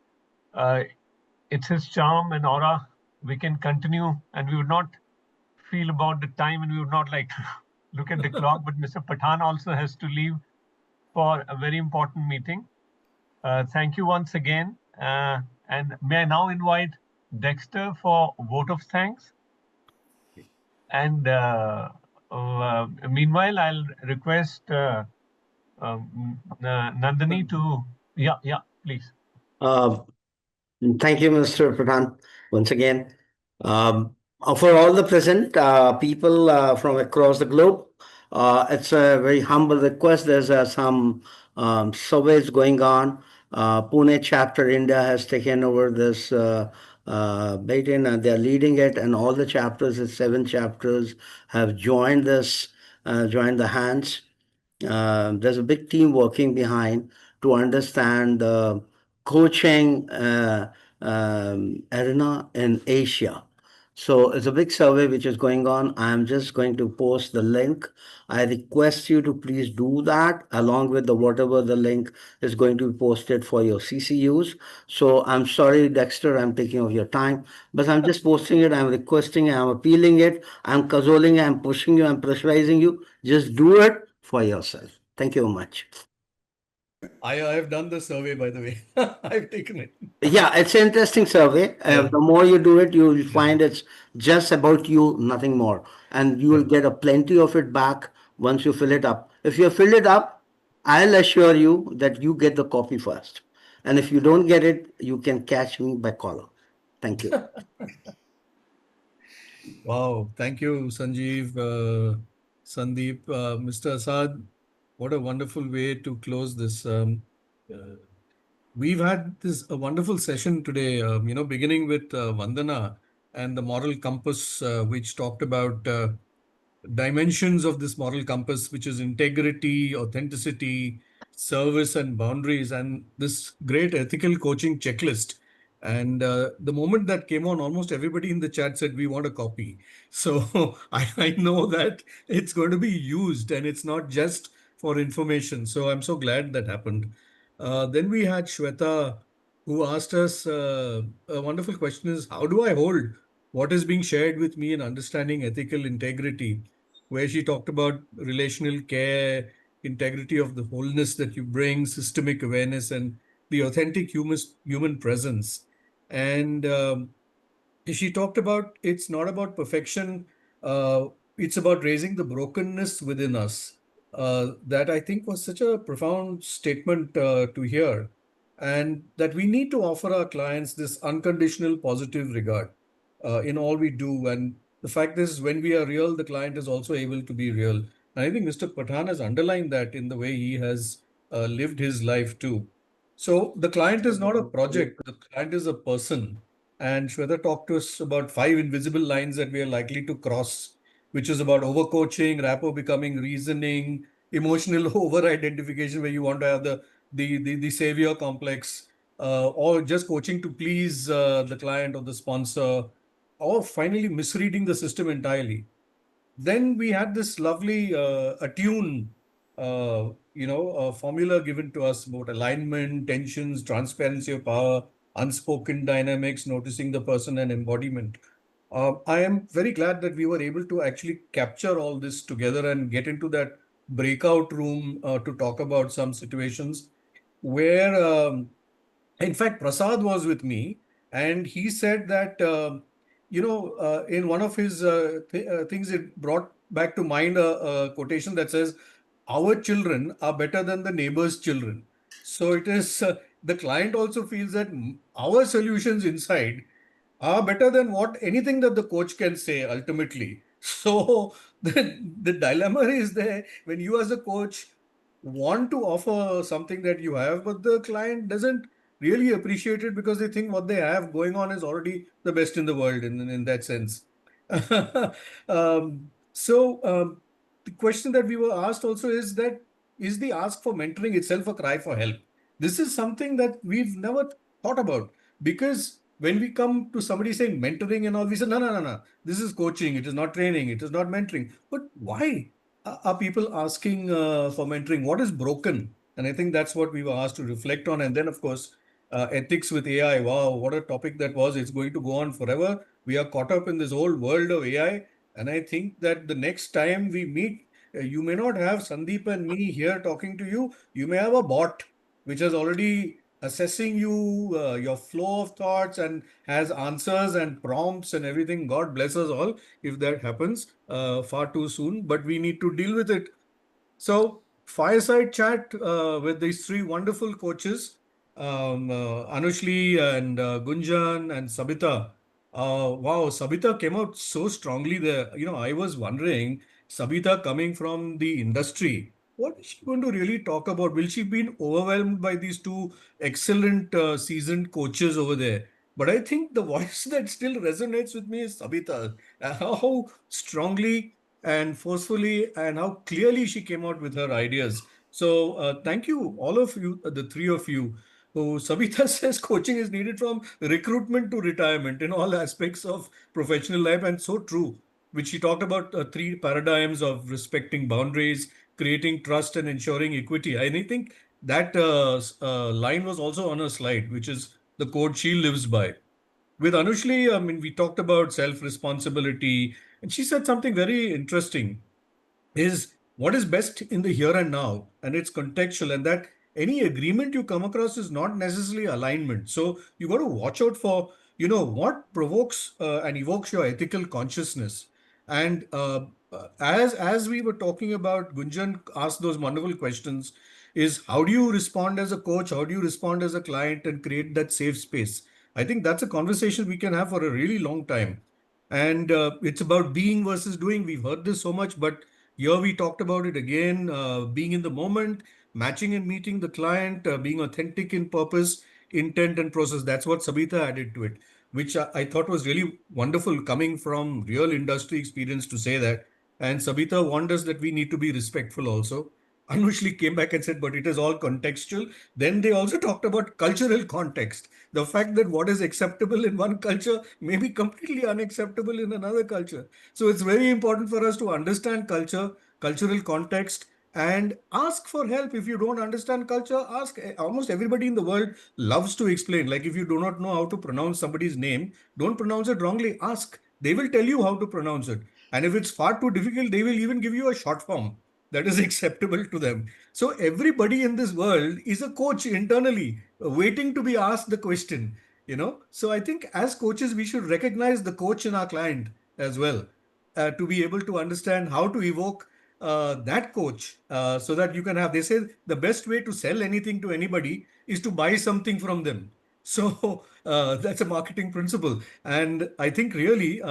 it's his charm and aura. We can continue, and we would not feel about the time, and we would not like to look at the clock. But Mr. Pathan also has to leave for a very important meeting. Thank you once again. And may I now invite Dexter for vote of thanks? And meanwhile, I'll request Nandini to, yeah, please. Thank you, Mr. Pradhan, once again. For all the present people from across the globe, it's a very humble request. There's some surveys going on. Pune chapter India has taken over this Batin, and they're leading it, and all the chapters, the 7 chapters, have joined this, joined the hands. There's a big team working behind to understand the coaching arena in Asia. So it's a big survey which is going on. I'm just going to post the link. I request you to please do that along with the whatever the link is going to be posted for your CCUs. So I'm sorry, Dexter, I'm taking of your time, but I'm just posting it. I'm requesting, I'm appealing it, I'm cajoling, I'm pushing you, I'm pressurizing you. Just do it for yourself. Thank you very much. I have done the survey, by the way. I've taken it. Yeah, it's an interesting survey. Yeah. The more you do it, you will find it's just about you, nothing more. And you will get a plenty of it back once you fill it up. If you fill it up, I'll assure you that you get the copy first. And if you don't get it, you can catch me by caller. Thank you. Wow. Thank you, Sanjeev, Sandeep, Mr. Asad. What a wonderful way to close this. We've had a wonderful session today, beginning with Vandana and the moral compass, which talked about dimensions of this moral compass, which is integrity, authenticity, service, and boundaries, and this great ethical coaching checklist. And the moment that came on, almost everybody in the chat said, we want a copy. So I know that it's going to be used and it's not just for information. So I'm so glad that happened. Then we had Shweta, who asked us a wonderful question is, how do I hold what is being shared with me in understanding ethical integrity? Where she talked about relational care, integrity of the wholeness that you bring, systemic awareness, and the authentic human presence. And she talked about it's not about perfection, it's about raising the brokenness within us. That I think was such a profound statement to hear. And that we need to offer our clients this unconditional positive regard in all we do. And the fact is, when we are real, the client is also able to be real. And I think Mr. Pathan has underlined that in the way he has lived his life too. So the client is not a project, the client is a person. And Shweta talked to us about 5 invisible lines that we are likely to cross, which is about overcoaching, rapport becoming reasoning, emotional over-identification, where you want to have the savior complex, or just coaching to please the client or the sponsor, or finally misreading the system entirely. Then we had this lovely attune, formula given to us about alignment, tensions, transparency of power, unspoken dynamics, noticing the person, and embodiment. I am very glad that we were able to actually capture all this together and get into that breakout room to talk about some situations where, in fact, Prasad was with me, and he said that, in one of his things, it brought back to mind a quotation that says, our children are better than the neighbor's children. So it is, the client also feels that our solutions inside are better than what anything that the coach can say ultimately. So the dilemma is there when you as a coach want to offer something that you have, but the client doesn't really appreciate it because they think what they have going on is already the best in the world in that sense. The question that we were asked also is that, is the ask for mentoring itself a cry for help? This is something that we've never thought about, because when we come to somebody saying mentoring and all, we say, no, this is coaching, it is not training, it is not mentoring. But why are people asking for mentoring? What is broken? And I think that's what we were asked to reflect on. And then, of course, ethics with AI. Wow, what a topic that was. It's going to go on forever. We are caught up in this whole world of AI. And I think that the next time we meet, you may not have Sandeep and me here talking to you. You may have a bot which has already assessing you, your flow of thoughts, and has answers and prompts and everything. God bless us all if that happens far too soon, but we need to deal with it. So, fireside chat with these three wonderful coaches, Anushli and Gunjan and Sabitha. Wow, Sabitha came out so strongly there. I was wondering, Sabitha coming from the industry, what is she going to really talk about? Will she be overwhelmed by these two excellent seasoned coaches over there? But I think the voice that still resonates with me is Sabitha. How strongly and forcefully and how clearly she came out with her ideas. So thank you, all of you, the three of you. Who Sabitha says coaching is needed from recruitment to retirement in all aspects of professional life, and so true. Which she talked about three paradigms of respecting boundaries, creating trust, and ensuring equity. And I think that line was also on her slide, which is the code she lives by. With Anushli, I mean, we talked about self-responsibility, and she said something very interesting is what is best in the here and now, and it's contextual, and that any agreement you come across is not necessarily alignment. So you got to watch out for, what provokes and evokes your ethical consciousness. And as we were talking about, Gunjan asked those wonderful questions, is how do you respond as a coach? How do you respond as a client and create that safe space? I think that's a conversation we can have for a really long time. And it's about being versus doing. We've heard this so much, but here we talked about it again, being in the moment, matching and meeting the client, being authentic in purpose, intent, and process. That's what Sabitha added to it, which I thought was really wonderful coming from real industry experience to say that. And Sabitha warned us that we need to be respectful also. Anushli came back and said, but it is all contextual. Then they also talked about cultural context. The fact that what is acceptable in one culture may be completely unacceptable in another culture. So it's very important for us to understand culture, cultural context, and ask for help. If you don't understand culture, ask. Almost everybody in the world loves to explain. Like if you do not know how to pronounce somebody's name, don't pronounce it wrongly. Ask. They will tell you how to pronounce it. And if it's far too difficult, they will even give you a short form that is acceptable to them. So everybody in this world is a coach internally, waiting to be asked the question. So I think as coaches, we should recognize the coach in our client as well, to be able to understand how to evoke that coach, so that you can have, they say the best way to sell anything to anybody is to buy something from them. So that's a marketing principle. And I think really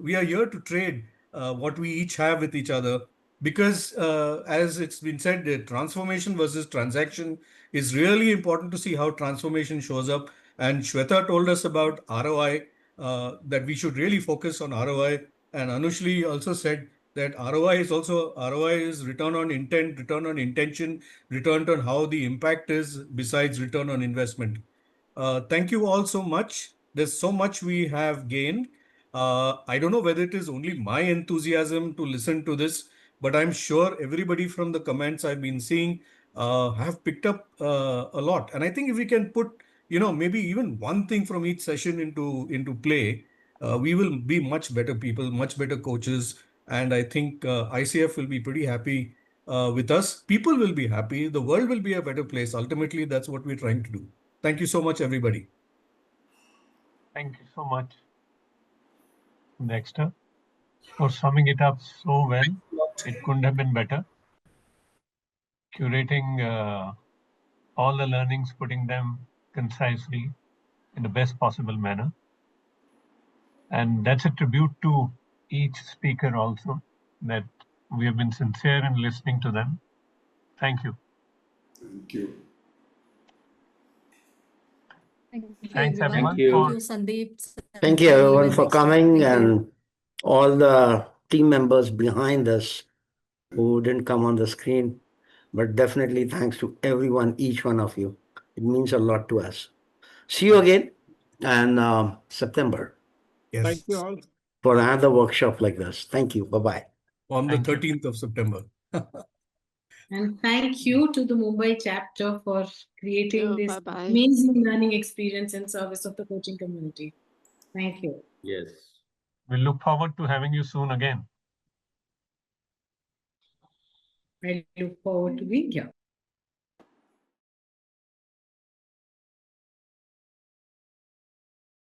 we are here to trade what we each have with each other, because as it's been said, transformation versus transaction is really important to see how transformation shows up. And Shweta told us about ROI, that we should really focus on ROI. And Anushli also said that ROI is return on intent, return on intention, return on how the impact is besides return on investment. Thank you all so much. There's so much we have gained. I don't know whether it is only my enthusiasm to listen to this, but I'm sure everybody from the comments I've been seeing have picked up a lot. And I think if we can put, maybe even one thing from each session into play, we will be much better people, much better coaches. And I think ICF will be pretty happy with us. People will be happy. The world will be a better place. Ultimately, that's what we're trying to do. Thank you so much, everybody. Thank you so much, Dexter, for summing it up so well. It couldn't have been better. Curating all the learnings, putting them concisely in the best possible manner. And that's a tribute to each speaker also, that we have been sincere in listening to them. Thank you. Thank you. Thanks, everyone. Thank you, Sandeep. Thank you, everyone, for coming, and all the team members behind us who didn't come on the screen. But definitely thanks to everyone, each one of you. It means a lot to us. See you again in September. Yes. Thank you all. For another workshop like this. Thank you. Bye-bye. On the 13th of September. And thank you to the Mumbai chapter for creating this amazing learning experience in service of the coaching community. Thank you. Yes. We look forward to having you soon again. I look forward to being here.